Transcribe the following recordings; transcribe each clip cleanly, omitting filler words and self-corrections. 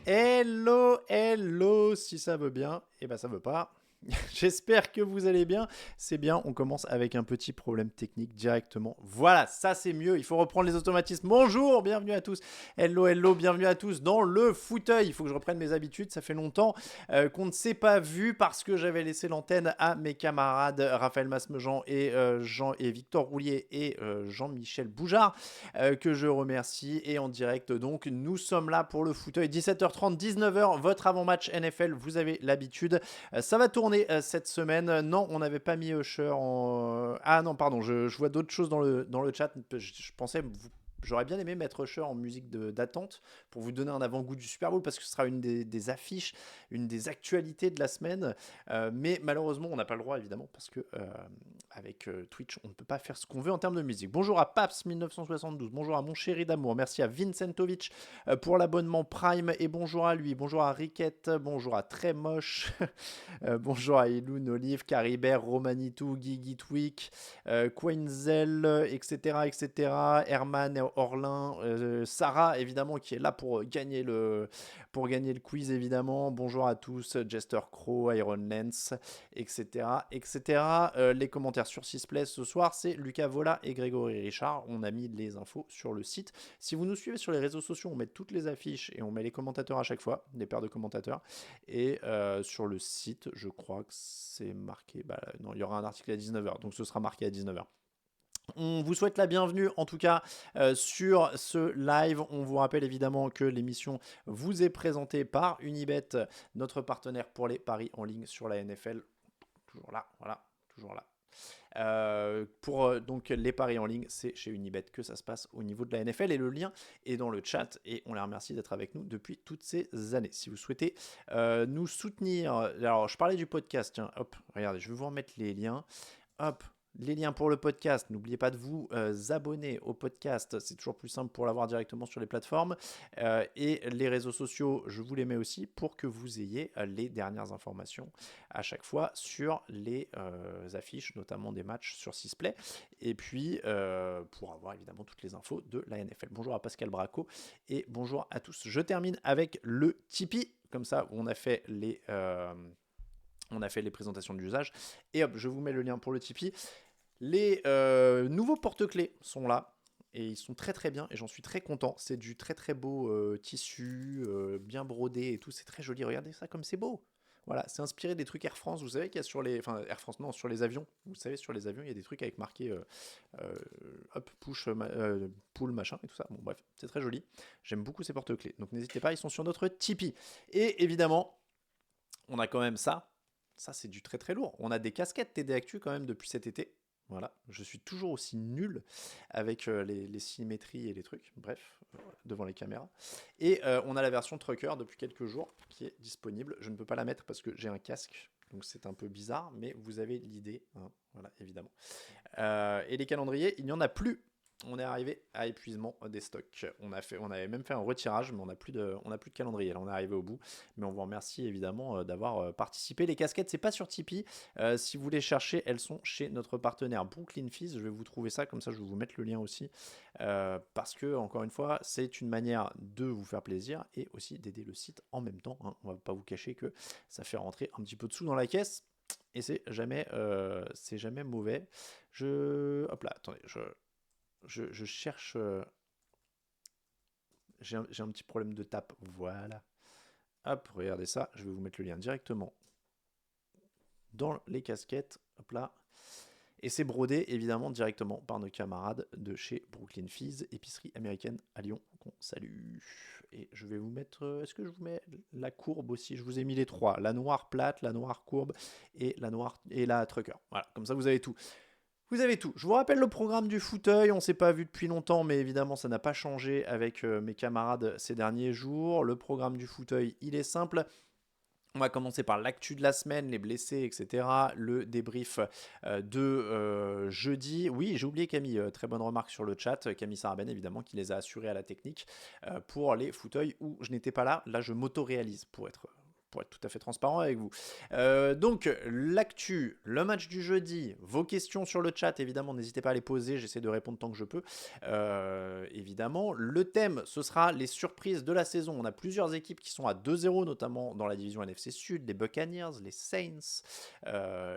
Hello, hello, si ça veut bien, et ben ça veut pas. J'espère que vous allez bien. C'est bien, on commence avec un petit problème technique directement. Voilà, ça c'est mieux, il faut reprendre les automatismes. Bonjour, bienvenue à tous. Hello, hello, bienvenue à tous dans le fauteuil. Il faut que je reprenne mes habitudes, ça fait longtemps qu'on ne s'est pas vu parce que j'avais laissé l'antenne à mes camarades Raphaël Masmejean et, Victor Roulier et Jean-Michel Boujard, que je remercie. Et en direct, donc, nous sommes là pour le fauteuil. 17h30, 19h, votre avant-match NFL, vous avez l'habitude. Ça va tourner cette semaine. Non, on n'avait pas mis Usher en... Ah non, pardon, je vois d'autres choses dans le chat. Je pensais... J'aurais bien aimé mettre Usher en musique d'attente pour vous donner un avant-goût du Super Bowl parce que ce sera une des affiches, une des actualités de la semaine. Mais malheureusement, on n'a pas le droit évidemment parce que avec Twitch, on ne peut pas faire ce qu'on veut en termes de musique. Bonjour à Paps1972, bonjour à mon chéri d'amour, merci à Vincentovic pour l'abonnement Prime et bonjour à lui, bonjour à Riquette, bonjour à Très Moche, bonjour à Eloun, Olive, Caribert, Romanitou, Guigui Tweak, Quenzel, etc. Herman, Orlin, Sarah évidemment qui est là pour gagner le quiz évidemment. Bonjour à tous, Jester Crow, Iron Lance, etc. Les commentaires sur Sisplay ce soir, c'est Lucas Vola et Grégory Richard. On a mis les infos sur le site. Si vous nous suivez sur les réseaux sociaux, on met toutes les affiches et on met les commentateurs à chaque fois, des paires de commentateurs. Et sur le site, je crois que c'est marqué... non, il y aura un article à 19h, donc ce sera marqué à 19h. On vous souhaite la bienvenue en tout cas sur ce live. On vous rappelle évidemment que l'émission vous est présentée par Unibet, notre partenaire pour les paris en ligne sur la NFL. Toujours là, voilà, toujours là. Pour donc les paris en ligne, c'est chez Unibet que ça se passe au niveau de la NFL et le lien est dans le chat et on les remercie d'être avec nous depuis toutes ces années. Si vous souhaitez nous soutenir, alors je parlais du podcast, tiens, hop, regardez, je vais vous remettre les liens, hop. Les liens pour le podcast, n'oubliez pas de vous abonner au podcast, c'est toujours plus simple pour l'avoir directement sur les plateformes. Et les réseaux sociaux, je vous les mets aussi pour que vous ayez les dernières informations à chaque fois sur les affiches, notamment des matchs sur Sisplay. Et puis, pour avoir évidemment toutes les infos de la NFL. Bonjour à Pascal Braco et bonjour à tous. Je termine avec le Tipeee, comme ça on a fait les présentations d'usage. Et hop, je vous mets le lien pour le Tipeee. Les nouveaux porte-clés sont là. Et ils sont très très bien et j'en suis très content. C'est du très très beau tissu, bien brodé et tout. C'est très joli. Regardez ça comme c'est beau. Voilà, c'est inspiré des trucs Air France. Vous savez qu'il y a sur les... Enfin, Air France, non, sur les avions. Vous savez, sur les avions, il y a des trucs avec marqué hop, push, pull, machin et tout ça. Bon, bref, c'est très joli. J'aime beaucoup ces porte-clés. Donc n'hésitez pas, ils sont sur notre Tipeee. Et évidemment, on a quand même ça. Ça, c'est du très très lourd. On a des casquettes TD Actu quand même depuis cet été. Voilà, je suis toujours aussi nul avec les symétries et les trucs, bref, devant les caméras. Et on a la version Trucker depuis quelques jours qui est disponible. Je ne peux pas la mettre parce que j'ai un casque, donc c'est un peu bizarre, mais vous avez l'idée, hein, voilà, évidemment. Et les calendriers, il n'y en a plus. On est arrivé à épuisement des stocks. On avait même fait un retirage, mais on n'a plus de calendrier. Là, on est arrivé au bout. Mais on vous remercie évidemment d'avoir participé. Les casquettes, c'est pas sur Tipeee. Si vous les cherchez, elles sont chez notre partenaire Brooklyn Fizz. Je vais vous trouver ça, comme ça je vais vous mettre le lien aussi. Parce que, encore une fois, c'est une manière de vous faire plaisir et aussi d'aider le site en même temps. Hein. On va pas vous cacher que ça fait rentrer un petit peu de sous dans la caisse. Et c'est jamais mauvais. Hop là, attendez, je cherche... J'ai un petit problème de tape. Voilà. Hop, regardez ça. Je vais vous mettre le lien directement dans les casquettes. Hop là. Et c'est brodé évidemment directement par nos camarades de chez Brooklyn Fizz, épicerie américaine à Lyon, qu'on salue. Et je vais vous mettre... Est-ce que je vous mets la courbe aussi? Je vous ai mis les trois. La noire plate, la noire courbe et la trucker. Voilà, comme ça vous avez tout. Vous avez tout. Je vous rappelle le programme du fauteuil. On ne s'est pas vu depuis longtemps, mais évidemment, ça n'a pas changé avec mes camarades ces derniers jours. Le programme du fauteuil, il est simple. On va commencer par l'actu de la semaine, les blessés, etc. Le débrief de jeudi. Oui, j'ai oublié Camille, très bonne remarque sur le chat. Camille Saraben, évidemment, qui les a assurés à la technique pour les fauteuils où je n'étais pas là. Là, je m'auto-réalise pour être pour être tout à fait transparent avec vous. Donc, l'actu, le match du jeudi, vos questions sur le chat, évidemment, n'hésitez pas à les poser, j'essaie de répondre tant que je peux. Évidemment, le thème, ce sera les surprises de la saison. On a plusieurs équipes qui sont à 2-0, notamment dans la division NFC Sud, les Buccaneers, les Saints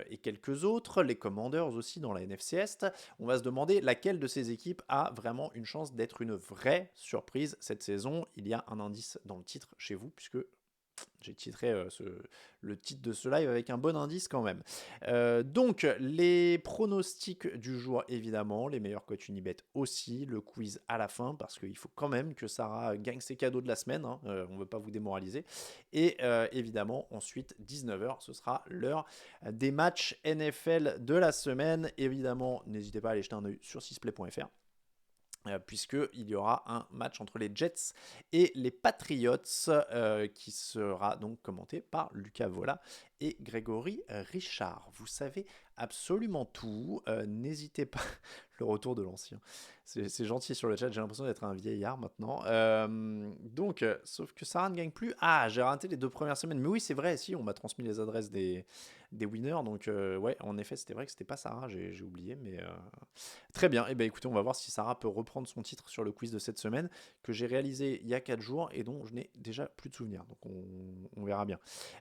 et quelques autres, les Commanders aussi dans la NFC Est. On va se demander laquelle de ces équipes a vraiment une chance d'être une vraie surprise cette saison. Il y a un indice dans le titre chez vous, puisque j'ai titré le titre de ce live avec un bon indice quand même. Donc, les pronostics du jour, évidemment, les meilleurs cotes Unibet aussi, le quiz à la fin, parce qu'il faut quand même que Sarah gagne ses cadeaux de la semaine, hein, on ne veut pas vous démoraliser. Et évidemment, ensuite, 19h, ce sera l'heure des matchs NFL de la semaine. Évidemment, n'hésitez pas à aller jeter un œil sur sisplay.fr. Puisqu'il y aura un match entre les Jets et les Patriots qui sera donc commenté par Lucas Vola et Grégory Richard. Vous savez absolument tout. N'hésitez pas. Le retour de l'ancien. C'est gentil sur le chat. J'ai l'impression d'être un vieillard maintenant. Donc, sauf que Sarah ne gagne plus. Ah, j'ai raté les 2 premières semaines. Mais oui, c'est vrai. Si, on m'a transmis les adresses des winners. Donc, ouais, en effet, c'était vrai que c'était pas Sarah. J'ai oublié. Mais très bien. Et ben écoutez, on va voir si Sarah peut reprendre son titre sur le quiz de cette semaine que j'ai réalisé il y a 4 jours et dont je n'ai déjà plus de souvenirs. Donc, on verra bien.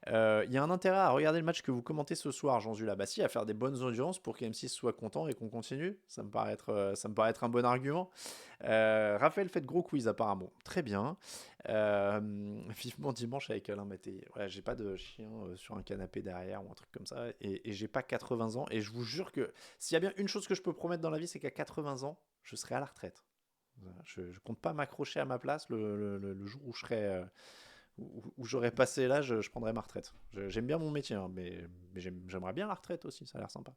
Il y a un intérêt à regarder le match que vous commentez ce soir, Jean-Zula Bassi, à faire des bonnes audiences pour qu'M6 soit content et qu'on continue. Ça me paraît être un bon argument. Raphaël fait de gros quiz apparemment. Très bien. Vivement dimanche avec Alain Mattei. Ouais, j'ai pas de chien sur un canapé derrière ou un truc comme ça. Et j'ai pas 80 ans. Et je vous jure que s'il y a bien une chose que je peux promettre dans la vie, c'est qu'à 80 ans, je serai à la retraite. Je compte pas m'accrocher à ma place le jour où je serai où j'aurais passé l'âge, je prendrais ma retraite. J'aime bien mon métier, hein, mais j'aimerais bien la retraite aussi, ça a l'air sympa.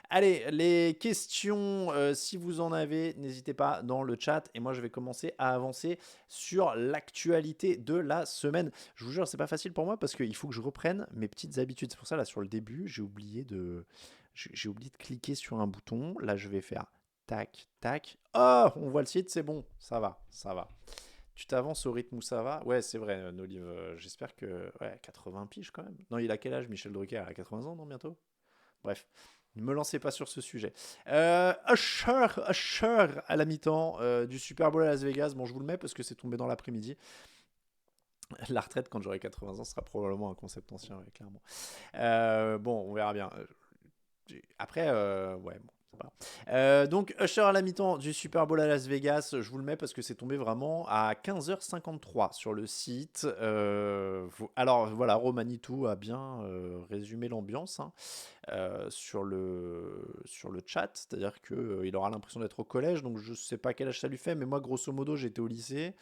Allez, les questions, si vous en avez, n'hésitez pas dans le chat. Et moi, je vais commencer à avancer sur l'actualité de la semaine. Je vous jure, c'est pas facile pour moi parce qu'il faut que je reprenne mes petites habitudes. C'est pour ça, là, sur le début, j'ai oublié de cliquer sur un bouton. Là, je vais faire tac, tac. Oh, on voit le site, c'est bon, ça va, ça va. Tu t'avances au rythme où ça va. Ouais, c'est vrai, Nolive. J'espère que. Ouais, 80 piges quand même. Non, il a quel âge, Michel Drucker? À 80 ans, non, bientôt? Bref, ne me lancez pas sur ce sujet. Usher à la mi-temps du Super Bowl à Las Vegas. Bon, je vous le mets parce que c'est tombé dans l'après-midi. La retraite, quand j'aurai 80 ans, sera probablement un concept ancien, ouais, clairement. Bon, on verra bien. Après, ouais, bon. Donc Usher à la mi-temps du Super Bowl à Las Vegas, je vous le mets parce que c'est tombé vraiment à 15h53 sur le site. Alors voilà, Romanitou a bien résumé l'ambiance hein, sur le chat, c'est-à-dire qu'il aura l'impression d'être au collège, donc je sais pas quel âge ça lui fait, mais moi grosso modo j'étais au lycée.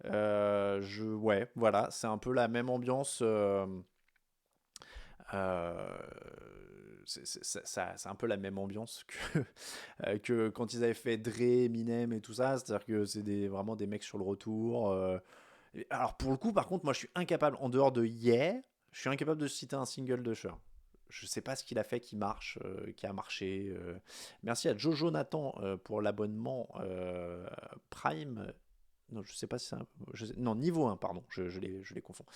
Ouais, voilà, c'est un peu la même ambiance. Euh, c'est un peu la même ambiance que quand ils avaient fait Dre, Eminem et tout ça, c'est-à-dire que c'est vraiment des mecs sur le retour. Alors pour le coup, par contre, moi je suis incapable, en dehors de Yeah, je suis incapable de citer un single de Cher. Je sais pas ce qu'il a fait qui marche, qui a marché. Merci à Jojo Nathan pour l'abonnement Prime. Non, je sais pas si c'est non, niveau 1, pardon, je les confonds.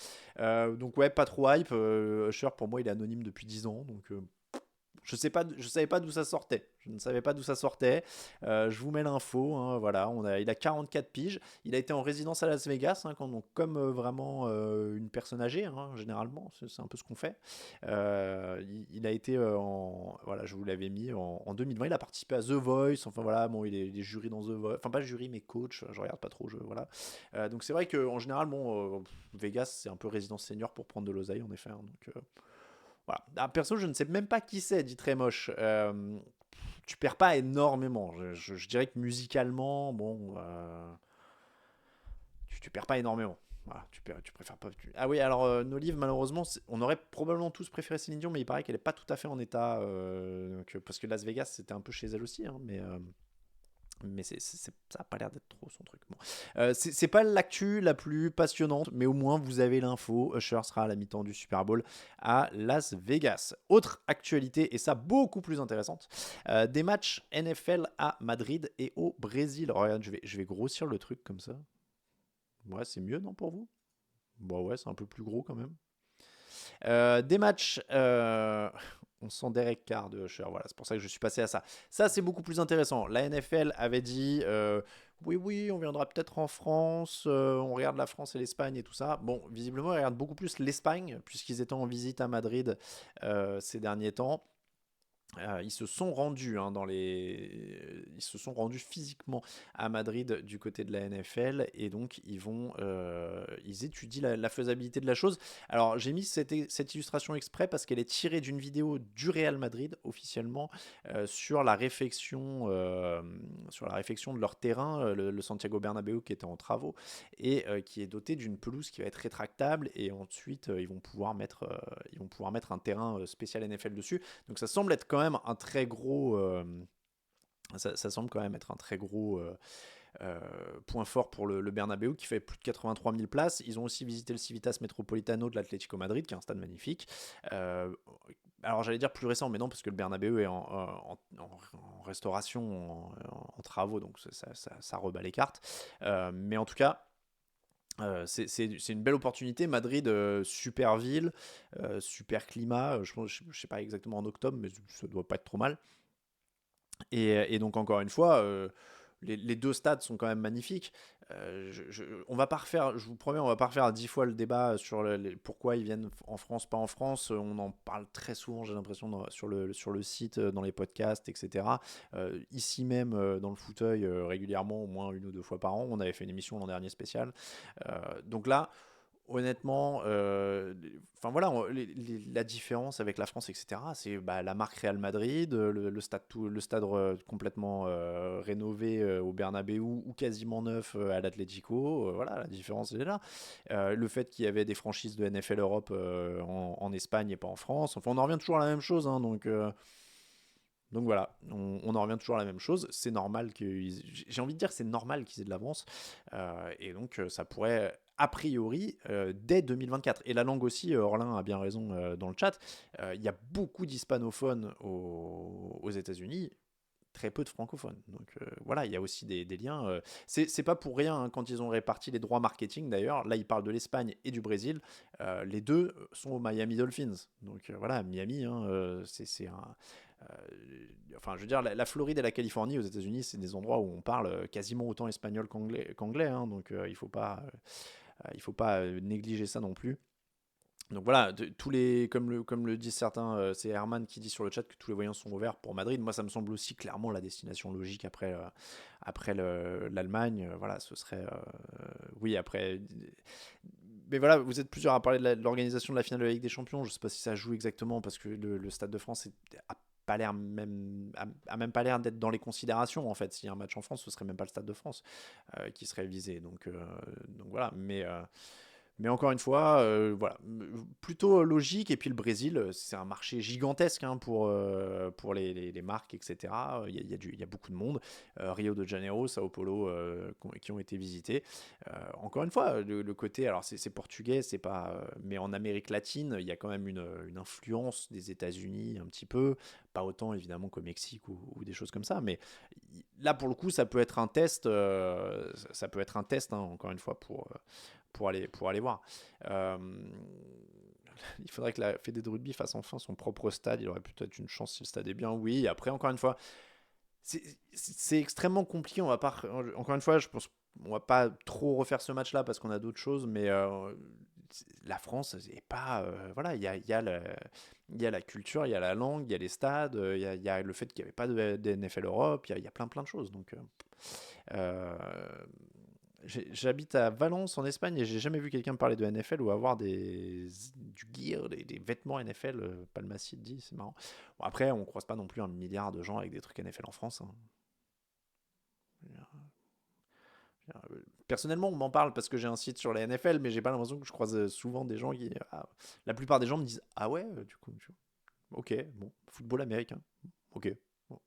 Donc ouais, pas trop hype. Usher, pour moi, il est anonyme depuis 10 ans, donc je savais pas d'où ça sortait. Je ne savais pas d'où ça sortait. Je vous mets l'info. Hein, voilà, il a 44 piges. Il a été en résidence à Las Vegas, hein, comme vraiment une personne âgée, hein, généralement. C'est un peu ce qu'on fait. Il a été voilà, je vous l'avais mis en 2020. Il a participé à The Voice. Enfin voilà, bon, il est jury dans The Voice. Enfin pas jury, mais coach. Je regarde pas trop. Voilà. Donc c'est vrai qu'en général, bon, Vegas, c'est un peu résidence senior pour prendre de l'oseille, en effet. Hein, donc voilà. Ah, perso, je ne sais même pas qui c'est, dit très moche. Tu perds pas énormément. Je dirais que musicalement, bon, tu perds pas énormément. Voilà, tu préfères pas. Ah oui, alors Nolive, malheureusement, on aurait probablement tous préféré Céline Dion, mais il paraît qu'elle est pas tout à fait en état. Parce que Las Vegas, c'était un peu chez elle aussi, hein, mais ça n'a pas l'air d'être trop son truc. Bon. C'est pas l'actu la plus passionnante, mais au moins vous avez l'info. Usher sera à la mi-temps du Super Bowl à Las Vegas. Autre actualité, et ça beaucoup plus intéressante, des matchs NFL à Madrid et au Brésil. Regarde, je vais grossir le truc comme ça. Ouais, c'est mieux, non, pour vous? Bon, ouais, c'est un peu plus gros quand même. Des matchs. On sent Derek Carr de Usher, voilà, c'est pour ça que je suis passé à ça. Ça, c'est beaucoup plus intéressant. La NFL avait dit oui, oui, on viendra peut-être en France, on regarde la France et l'Espagne et tout ça. Bon, visiblement, ils regardent beaucoup plus l'Espagne, puisqu'ils étaient en visite à Madrid ces derniers temps. Ils se sont rendus ils se sont rendus physiquement à Madrid du côté de la NFL et donc ils étudient la faisabilité de la chose. Alors j'ai mis cette illustration exprès parce qu'elle est tirée d'une vidéo du Real Madrid officiellement sur la réfection de leur terrain, le Santiago Bernabéu qui était en travaux et qui est doté d'une pelouse qui va être rétractable et ensuite ils vont pouvoir mettre un terrain spécial NFL dessus. Donc ça semble être quand même un très gros. Ça semble quand même être un très gros point fort pour le Bernabéu qui fait plus de 83 000 places. Ils ont aussi visité le Civitas Metropolitano de l'Atlético Madrid, qui est un stade magnifique. Alors j'allais dire plus récent, mais non, parce que le Bernabéu est en restauration, en travaux, donc ça rebat les cartes. Mais en tout cas, c'est une belle opportunité. Madrid, super ville, super climat. Je ne sais pas exactement en octobre, mais ça doit pas être trop mal. Et donc, encore une fois, les deux stades sont quand même magnifiques. On va pas refaire, je vous promets, on va pas refaire 10 fois le débat sur pourquoi ils viennent en France, pas en France. On en parle très souvent, j'ai l'impression, sur le site, dans les podcasts, etc. Ici même, dans le fauteuil, régulièrement, au moins une ou deux fois par an. On avait fait une émission l'an dernier spéciale. Donc là, honnêtement, enfin voilà, la différence avec la France, etc., c'est la marque Real Madrid, le stade complètement rénové au Bernabéu ou quasiment neuf à l'Atlético. Voilà, la différence est là. Le fait qu'il y avait des franchises de NFL Europe en Espagne et pas en France. Enfin, on en revient toujours à la même chose, hein, donc voilà, on en revient toujours à la même chose. C'est normal j'ai envie de dire que c'est normal qu'ils aient de l'avance. Et donc ça pourrait, a priori, dès 2024. Et la langue aussi, Orlin a bien raison dans le chat. Il y a beaucoup d'hispanophones aux États-Unis, très peu de francophones. Donc voilà, il y a aussi des liens. C'est pas pour rien, hein, quand ils ont réparti les droits marketing d'ailleurs. Là, ils parlent de l'Espagne et du Brésil. Les deux sont aux Miami Dolphins. Donc voilà, Miami, hein, c'est un. Enfin, je veux dire, la Floride et la Californie aux États-Unis, c'est des endroits où on parle quasiment autant espagnol qu'anglais, hein, donc il faut pas négliger ça non plus. Donc voilà, comme le disent certains, c'est Herman qui dit sur le chat que tous les voyants sont ouverts pour Madrid. Moi, ça me semble aussi clairement la destination logique après l'Allemagne. Voilà, ce serait. Oui, après. Mais voilà, vous êtes plusieurs à parler de l'organisation de la finale de la Ligue des Champions. Je ne sais pas si ça joue exactement parce que le Stade de France a même pas l'air d'être dans les considérations en fait. S'il y a un match en France, ce serait même pas le Stade de France qui serait visé. Donc voilà, mais encore une fois, voilà, plutôt logique. Et puis le Brésil, c'est un marché gigantesque, hein, pour les marques, etc. Il y a beaucoup de monde. Rio de Janeiro, Sao Paulo, qui ont été visités. Encore une fois, le côté, alors c'est portugais, c'est pas, mais en Amérique latine, il y a quand même une influence des États-Unis un petit peu, pas autant évidemment qu'au Mexique ou des choses comme ça, mais là pour le coup, ça peut être un test, hein, encore une fois pour aller voir. Euh, il faudrait que la Fédé de rugby fasse enfin son propre stade. Il aurait peut-être une chance si le stade est bien. Oui, après, encore une fois, c'est extrêmement compliqué. On va pas, encore une fois, je pense on va pas trop refaire ce match-là parce qu'on a d'autres choses, mais la France, c'est pas. Voilà, il y a la culture, il y a la langue, il y a les stades, il y a le fait qu'il n'y avait pas de NFL Europe, il y a plein plein de choses. Donc, j'habite à Valence en Espagne et j'ai jamais vu quelqu'un parler de NFL ou avoir du gear, des vêtements NFL. Palmacide dit, c'est marrant. Bon, après, on croise pas non plus un milliard de gens avec des trucs NFL en France, hein. Personnellement, on m'en parle parce que j'ai un site sur la NFL, mais j'ai pas l'impression que je croise souvent des gens qui. La plupart des gens me disent ah ouais, du coup, ok, bon, football américain, ok. Bon.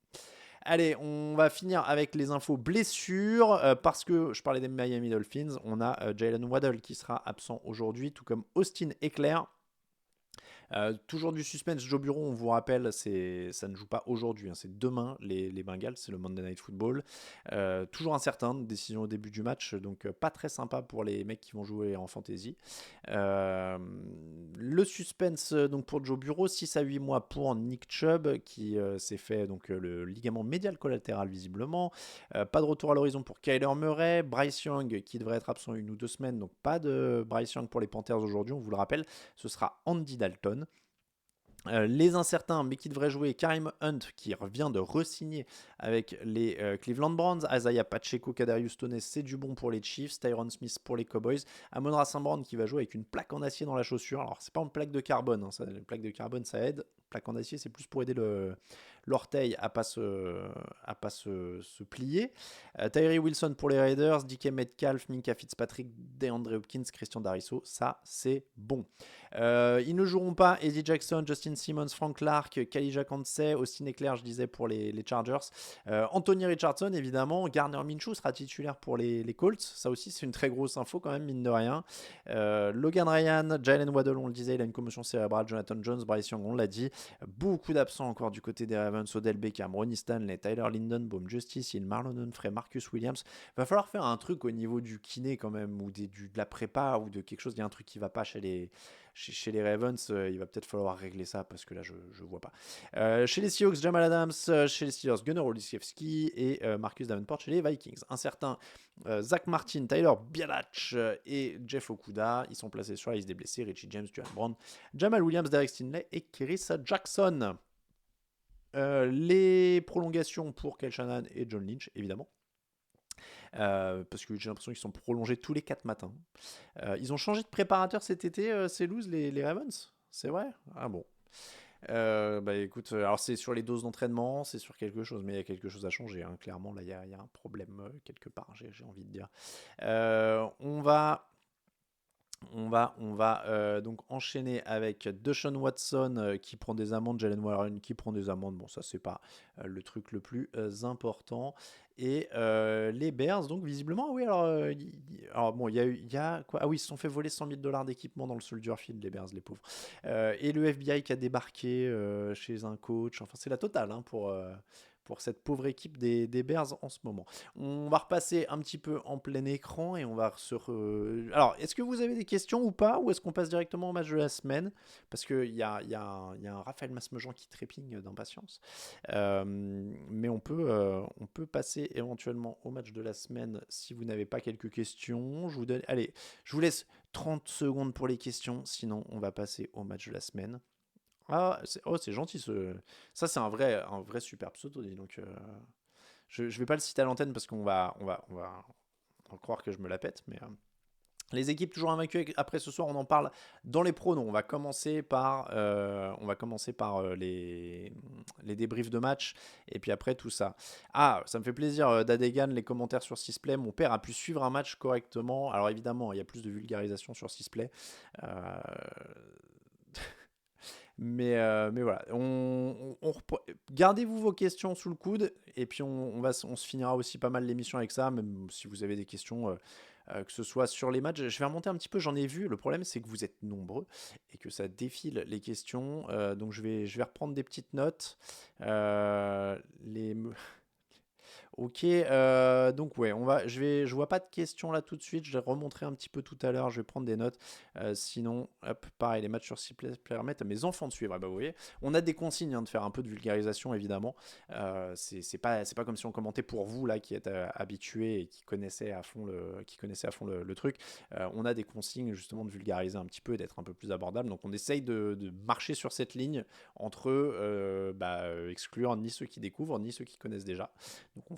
Allez, on va finir avec les infos blessures, parce que je parlais des Miami Dolphins. On a Jalen Waddle qui sera absent aujourd'hui, tout comme Austin Ekeler. Toujours du suspense, Joe Bureau, on vous rappelle, ça ne joue pas aujourd'hui, hein, c'est demain les Bengals, c'est le Monday Night Football. Toujours incertain, décision au début du match, donc pas très sympa pour les mecs qui vont jouer en fantasy. Euh, le suspense donc pour Joe Bureau, 6 à 8 mois pour Nick Chubb qui s'est fait donc, le ligament médial collatéral visiblement. Pas de retour à l'horizon pour Kyler Murray. Bryce Young qui devrait être absent 1 ou 2 semaines, donc pas de Bryce Young pour les Panthers aujourd'hui, on vous le rappelle. Ce sera Andy Dalton. Les incertains, mais qui devraient jouer, Kareem Hunt, qui vient de re-signer avec les Cleveland Browns. Isaiah Pacheco, Kadarius Toney, c'est du bon pour les Chiefs. Tyron Smith pour les Cowboys. Amon-Ra St. Brown qui va jouer avec une plaque en acier dans la chaussure. Alors, c'est pas une plaque de carbone, hein, une plaque de carbone, ça aide. Plaque en acier, c'est plus pour aider l'orteil à pas se plier. Tyree Wilson pour les Raiders, DK Metcalf, Minka Fitzpatrick, DeAndre Hopkins, Christian Darisso, ça c'est bon. Ils ne joueront pas Eddie Jackson, Justin Simmons, Frank Clark, Kalija Kansey, Austin Eckler, je disais pour les Chargers. Anthony Richardson, évidemment. Gardner Minshew sera titulaire pour les Colts. Ça aussi, c'est une très grosse info quand même, mine de rien. Logan Ryan, Jalen Waddle, on le disait, il a une commotion cérébrale. Jonathan Jones, Bryce Young, on l'a dit. Beaucoup d'absents encore du côté des Ravens. Odell Beckham, Ronnie Stanley, Tyler Lindenbaum, Justice Hill, Marlon Humphrey, Marcus Williams. Va falloir faire un truc au niveau du kiné quand même, ou de la prépa, ou de quelque chose. Il y a un truc qui va pas chez les Ravens, il va peut-être falloir régler ça parce que là je vois pas. Chez les Seahawks, Jamal Adams, chez les Steelers, Gunnar Olszewski et Marcus Davenport chez les Vikings. Un certain Zach Martin, Tyler Bialach et Jeff Okuda, ils sont placés sur la liste des blessés. Richie James, Duane Brown, Jamal Williams, Derek Stingley et Keris Jackson. Les prolongations pour Kyle Shanahan et John Lynch, évidemment. Parce que j'ai l'impression qu'ils sont prolongés tous les 4 matins. Ils ont changé de préparateur cet été, c'est loose, les Ravens. C'est vrai? Ah bon. Bah écoute, alors c'est sur les doses d'entraînement, c'est sur quelque chose, mais il y a quelque chose à changer, hein. Clairement, là, il y a un problème quelque part, j'ai envie de dire. On va donc enchaîner avec Deshaun Watson qui prend des amendes, Jalen Warren qui prend des amendes. Bon, ça, c'est pas le truc le plus important. Et les Bears, donc visiblement, oui, alors bon, il y a quoi? Ah oui, ils se sont fait voler 100 000 dollars d'équipement dans le Soldier Field, les Bears, les pauvres. Et le FBI qui a débarqué chez un coach. Enfin, c'est la totale hein, pour cette pauvre équipe des Bears en ce moment. On va repasser un petit peu en plein écran et on va Alors, est-ce que vous avez des questions ou pas? Ou est-ce qu'on passe directement au match de la semaine? Parce qu'il y a un Raphaël Masmejean qui trépigne d'impatience. Mais on peut passer éventuellement au match de la semaine si vous n'avez pas quelques questions. Allez, je vous laisse 30 secondes pour les questions, sinon on va passer au match de la semaine. Ah, c'est gentil. Ça, c'est un vrai super pseudo. Dis donc, je vais pas le citer à l'antenne parce qu'on va croire que je me la pète. Mais les équipes toujours invaincues après ce soir, on en parle dans les pronos. On va commencer par les débriefs de match et puis après tout ça. Ah, ça me fait plaisir d'Adegan, les commentaires sur Sisplay. Mon père a pu suivre un match correctement. Alors évidemment, il y a plus de vulgarisation sur Sisplay. Euh, mais voilà, gardez-vous vos questions sous le coude et puis on se finira aussi pas mal l'émission avec ça, même si vous avez des questions, que ce soit sur les matchs. Je vais remonter un petit peu, j'en ai vu. Le problème, c'est que vous êtes nombreux et que ça défile les questions. Donc je vais reprendre des petites notes. Les, Ok, donc ouais, je vois pas de questions là tout de suite. Je vais remontrer un petit peu tout à l'heure. Je vais prendre des notes. Sinon, hop, pareil, les matchs sur site permettent à mes enfants de suivre. Ah bah vous voyez, on a des consignes hein, de faire un peu de vulgarisation évidemment. C'est pas comme si on commentait pour vous là qui êtes habitués et qui connaissez à fond le truc. On a des consignes justement de vulgariser un petit peu et d'être un peu plus abordable. Donc on essaye de marcher sur cette ligne entre exclure ni ceux qui découvrent ni ceux qui connaissent déjà. Donc on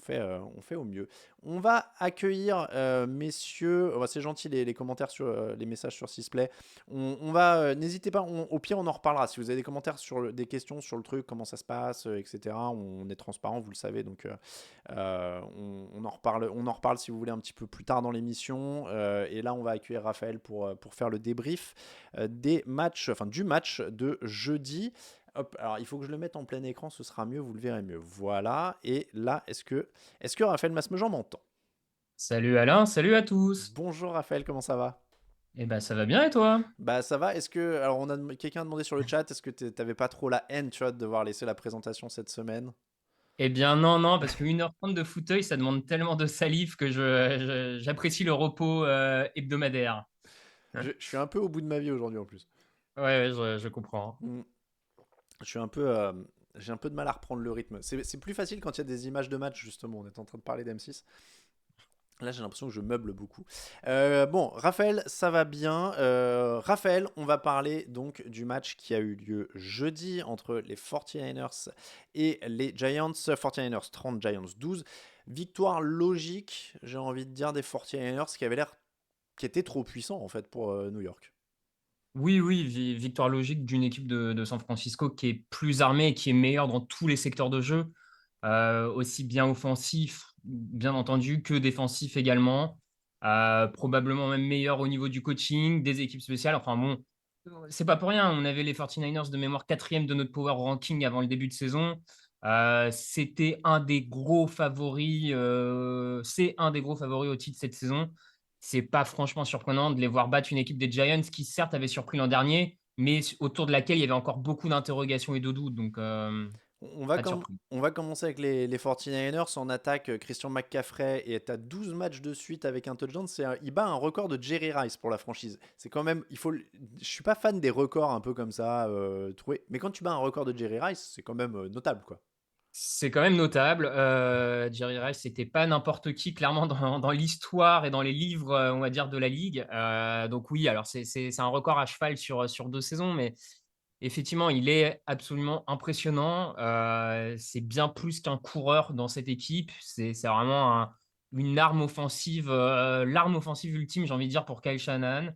fait au mieux. On va accueillir messieurs. C'est gentil les commentaires sur les messages sur Sisplay. N'hésitez pas. Au pire, on en reparlera. Si vous avez des commentaires des questions sur le truc, comment ça se passe, etc. On est transparent, vous le savez. Donc on en reparle si vous voulez un petit peu plus tard dans l'émission. Et là, on va accueillir Raphaël pour faire le débrief des matchs, enfin du match de jeudi. Hop, alors il faut que je le mette en plein écran, ce sera mieux, vous le verrez mieux. Voilà, et là, est-ce que Raphaël Masmejean m'entend? Salut Alain, salut à tous. Bonjour Raphaël, comment ça va? Eh ben, ça va bien et toi? Bah ça va, est-ce que... Alors quelqu'un a demandé sur le chat, est-ce que t'avais pas trop la haine, tu vois, de devoir laisser la présentation cette semaine? Eh bien, non, non, parce que 1h30 de fauteuil, ça demande tellement de salive que j'apprécie le repos hebdomadaire. Je suis un peu au bout de ma vie aujourd'hui en plus. Ouais, ouais, je comprends. Mm. Je suis un peu... J'ai un peu de mal à reprendre le rythme. C'est plus facile quand il y a des images de match, justement. On est en train de parler d'M6. Là, j'ai l'impression que je meuble beaucoup. Bon, Raphaël, ça va bien. Raphaël, on va parler donc du match qui a eu lieu jeudi entre les 49ers et les Giants. 49ers 30, Giants 12. Victoire logique, j'ai envie de dire, des 49ers qui avait l'air qui était trop puissant en fait pour New York. Oui, oui, victoire logique d'une équipe de San Francisco qui est plus armée et qui est meilleure dans tous les secteurs de jeu, aussi bien offensif, bien entendu, que défensif également. Probablement même meilleur au niveau du coaching, des équipes spéciales. Enfin bon, c'est pas pour rien. On avait les 49ers de mémoire quatrième de notre power ranking avant le début de saison. C'était un des gros favoris, c'est un des gros favoris au titre cette saison. C'est pas franchement surprenant de les voir battre une équipe des Giants qui certes avait surpris l'an dernier, mais autour de laquelle il y avait encore beaucoup d'interrogations et de doutes. Donc On va, pas de surprise. on va commencer avec les 49ers en attaque. Christian McCaffrey est à 12 matchs de suite avec un touchdown. Il bat un record de Jerry Rice pour la franchise. C'est quand même, je suis pas fan des records un peu comme ça trouvés, mais quand tu bats un record de Jerry Rice, c'est quand même notable quoi. C'est quand même notable. Jerry Rice, c'était pas n'importe qui, clairement, dans l'histoire et dans les livres, on va dire, de la Ligue. Donc oui, alors c'est un record à cheval sur 2 saisons, mais effectivement, il est absolument impressionnant. C'est bien plus qu'un coureur dans cette équipe. C'est vraiment une arme offensive, l'arme offensive ultime, j'ai envie de dire, pour Kyle Shanahan.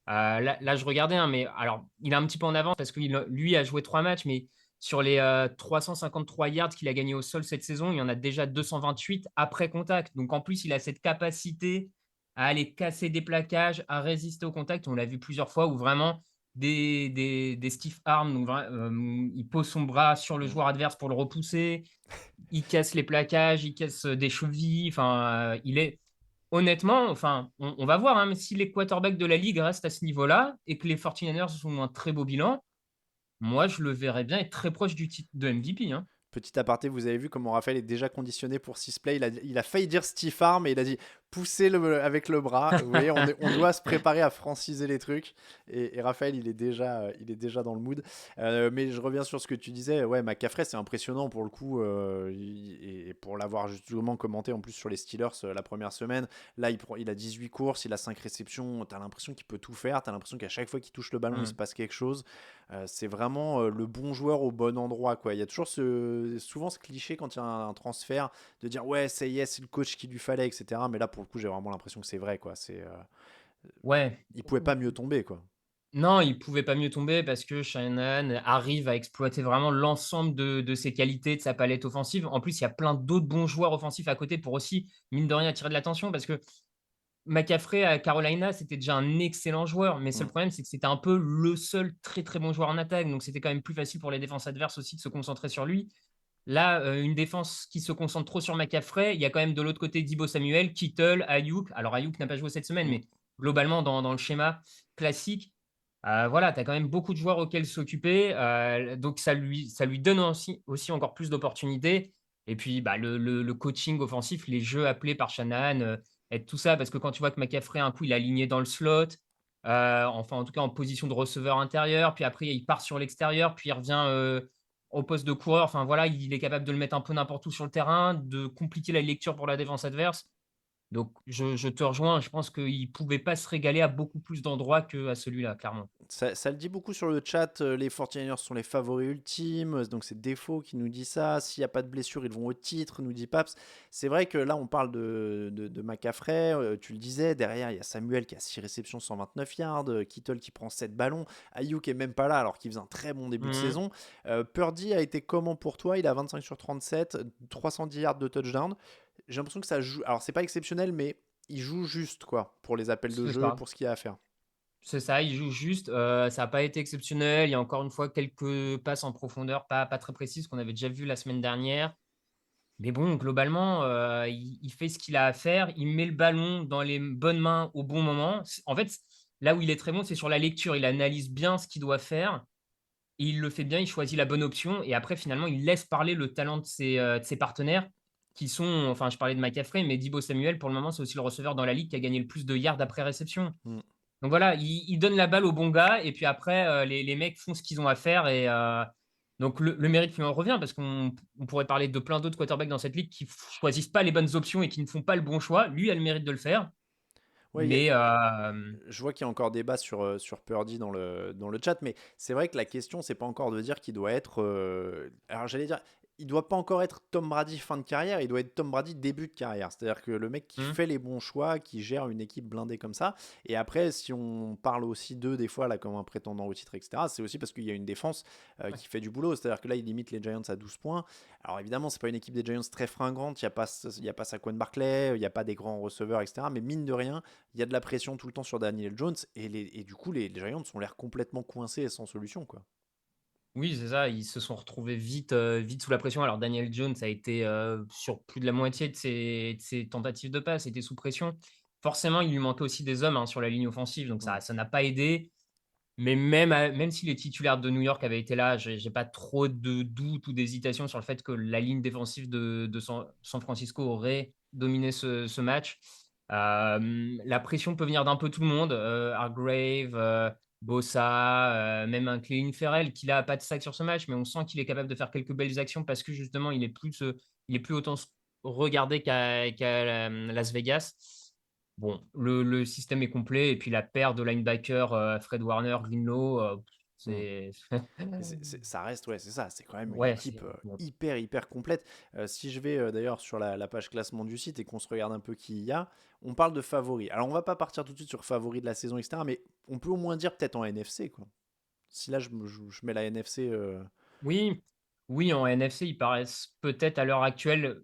Là, je regardais, hein, mais alors, il est un petit peu en avance parce que lui a joué 3 matchs, mais sur les 353 yards qu'il a gagné au sol cette saison, il y en a déjà 228 après contact. Donc en plus, il a cette capacité à aller casser des plaquages, à résister au contact. On l'a vu plusieurs fois où vraiment des stiff arms, donc, il pose son bras sur le Mm. joueur adverse pour le repousser, il casse les plaquages, il casse des chevilles. Enfin, il est honnêtement, enfin, on va voir, hein, mais si les quarterbacks de la ligue restent à ce niveau-là et que les 49ers ont un très beau bilan, moi, je le verrais bien être très proche du titre de MVP, hein. Petit aparté, vous avez vu comment Raphaël est déjà conditionné pour 6 plays. Il a failli dire stiff arm et il a dit pousser avec le bras. Vous voyez, on doit se préparer à franciser les trucs. Et Raphaël, il est déjà dans le mood. Mais je reviens sur ce que tu disais. Ouais, McCaffrey, c'est impressionnant pour le coup. Et pour l'avoir justement commenté en plus sur les Steelers la première semaine. Là, il a 18 courses, il a 5 réceptions. T'as l'impression qu'il peut tout faire. T'as l'impression qu'à chaque fois qu'il touche le ballon, il se Mm. passe quelque chose. C'est vraiment le bon joueur au bon endroit, quoi. Il y a toujours souvent ce cliché quand il y a un transfert de dire ouais, c'est yes, c'est le coach qu'il lui fallait, etc. Mais là, pour le coup, j'ai vraiment l'impression que c'est vrai, quoi. Ouais. Il pouvait pas mieux tomber, quoi. Non, il pouvait pas mieux tomber parce que Shanahan arrive à exploiter vraiment l'ensemble de ses qualités, de sa palette offensive. En plus, il y a plein d'autres bons joueurs offensifs à côté pour aussi, mine de rien, attirer de l'attention parce que McCaffrey à Carolina, c'était déjà un excellent joueur, mais seul Mm. problème, c'est que c'était un peu le seul très très bon joueur en attaque, donc c'était quand même plus facile pour les défenses adverses aussi de se concentrer sur lui. Là, une défense qui se concentre trop sur McCaffrey, il y a quand même de l'autre côté Dibo Samuel, Kittle, Ayuk. Alors Ayuk n'a pas joué cette semaine, Mm. mais globalement dans le schéma classique, voilà, tu as quand même beaucoup de joueurs auxquels s'occuper, donc ça lui donne aussi encore plus d'opportunités. Et puis bah, le coaching offensif, les jeux appelés par Shanahan, aident tout ça, parce que quand tu vois que McCaffrey, un coup, il est aligné dans le slot, enfin en tout cas en position de receveur intérieur, puis après il part sur l'extérieur, puis il revient au poste de coureur. Enfin voilà, il est capable de le mettre un peu n'importe où sur le terrain, de compliquer la lecture pour la défense adverse. Donc je te rejoins, je pense qu'il ne pouvait pas se régaler à beaucoup plus d'endroits qu'à celui-là, clairement. Ça le dit beaucoup sur le chat, les 49ers sont les favoris ultimes, donc c'est Défaut qui nous dit ça. S'il n'y a pas de blessure, ils vont au titre, nous dit Paps. C'est vrai que là, on parle de McCaffrey, tu le disais, derrière, il y a Samuel qui a 6 réceptions, 129 yards, Kittle qui prend 7 ballons, Ayuk est même pas là alors qu'il faisait un très bon début de Mhm. saison. Purdy a été comment pour toi? Il a 25 sur 37, 310 yards de touchdown. J'ai l'impression que ça joue, alors c'est pas exceptionnel, mais il joue juste quoi, pour les appels de C'est jeu, ça. pour ce qu'il y a à faire. C'est ça, il joue juste. Ça n'a pas été exceptionnel. Il y a encore une fois quelques passes en profondeur, pas très précises, qu'on avait déjà vu la semaine dernière. Mais bon, globalement, il fait ce qu'il a à faire. Il met le ballon dans les bonnes mains au bon moment. En fait, là où il est très bon, c'est sur la lecture. Il analyse bien ce qu'il doit faire et il le fait bien, il choisit la bonne option et après finalement, il laisse parler le talent de ses partenaires qui sont enfin, je parlais de McCaffrey, mais Deebo Samuel, pour le moment, c'est aussi le receveur dans la ligue qui a gagné le plus de yards après réception. Mmh. Donc voilà, il donne la balle au bon gars et puis après, les mecs font ce qu'ils ont à faire et donc le mérite lui en revient parce qu'on pourrait parler de plein d'autres quarterbacks dans cette ligue qui choisissent pas les bonnes options et qui ne font pas le bon choix. Lui a le mérite de le faire, Ouais, mais je vois qu'il y a encore débat sur Purdy dans le chat, mais c'est vrai que la question, c'est pas encore de dire qu'il doit être. Alors j'allais dire, il doit pas encore être Tom Brady fin de carrière, il doit être Tom Brady début de carrière. C'est-à-dire que le mec qui mmh, fait les bons choix, qui gère une équipe blindée comme ça. Et après, si on parle aussi d'eux des fois là comme un prétendant au titre, etc., c'est aussi parce qu'il y a une défense ouais. qui fait du boulot. C'est-à-dire que là, il limite les Giants à 12 points. Alors évidemment, c'est pas une équipe des Giants très fringante, il y a pas Saquon Barkley, il n'y a pas des grands receveurs, etc. Mais mine de rien, il y a de la pression tout le temps sur Daniel Jones et du coup les Giants ont l'air complètement coincés et sans solution quoi. Oui, c'est ça, ils se sont retrouvés vite sous la pression. Alors Daniel Jones a été, sur plus de la moitié de ses tentatives de passe, était sous pression. Forcément, il lui manquait aussi des hommes, hein, sur la ligne offensive, donc Mm. ça n'a pas aidé. Mais même si les titulaires de New York avaient été là, j'ai pas trop de doutes ou d'hésitation sur le fait que la ligne défensive de San Francisco aurait dominé ce match. La pression peut venir d'un peu tout le monde, Hargrave, Bosa, même un Clelin Ferrell qui là a pas de sac sur ce match, mais on sent qu'il est capable de faire quelques belles actions parce que justement il est plus autant regardé qu'à Las Vegas. Bon, le système est complet et puis la paire de linebackers, Fred Warner, Greenlaw, Mm. c'est Mais ça reste, ouais, c'est ça, c'est quand même une ouais, équipe c'est bon. hyper, hyper complète. Si je vais d'ailleurs sur la page classement du site et qu'on se regarde un peu qui il y a, on parle de favoris. Alors on va pas partir tout de suite sur favoris de la saison, etc. Mais on peut au moins dire peut-être en NFC, quoi. Si là je mets la NFC. Oui, oui, en NFC, ils paraissent peut-être à l'heure actuelle,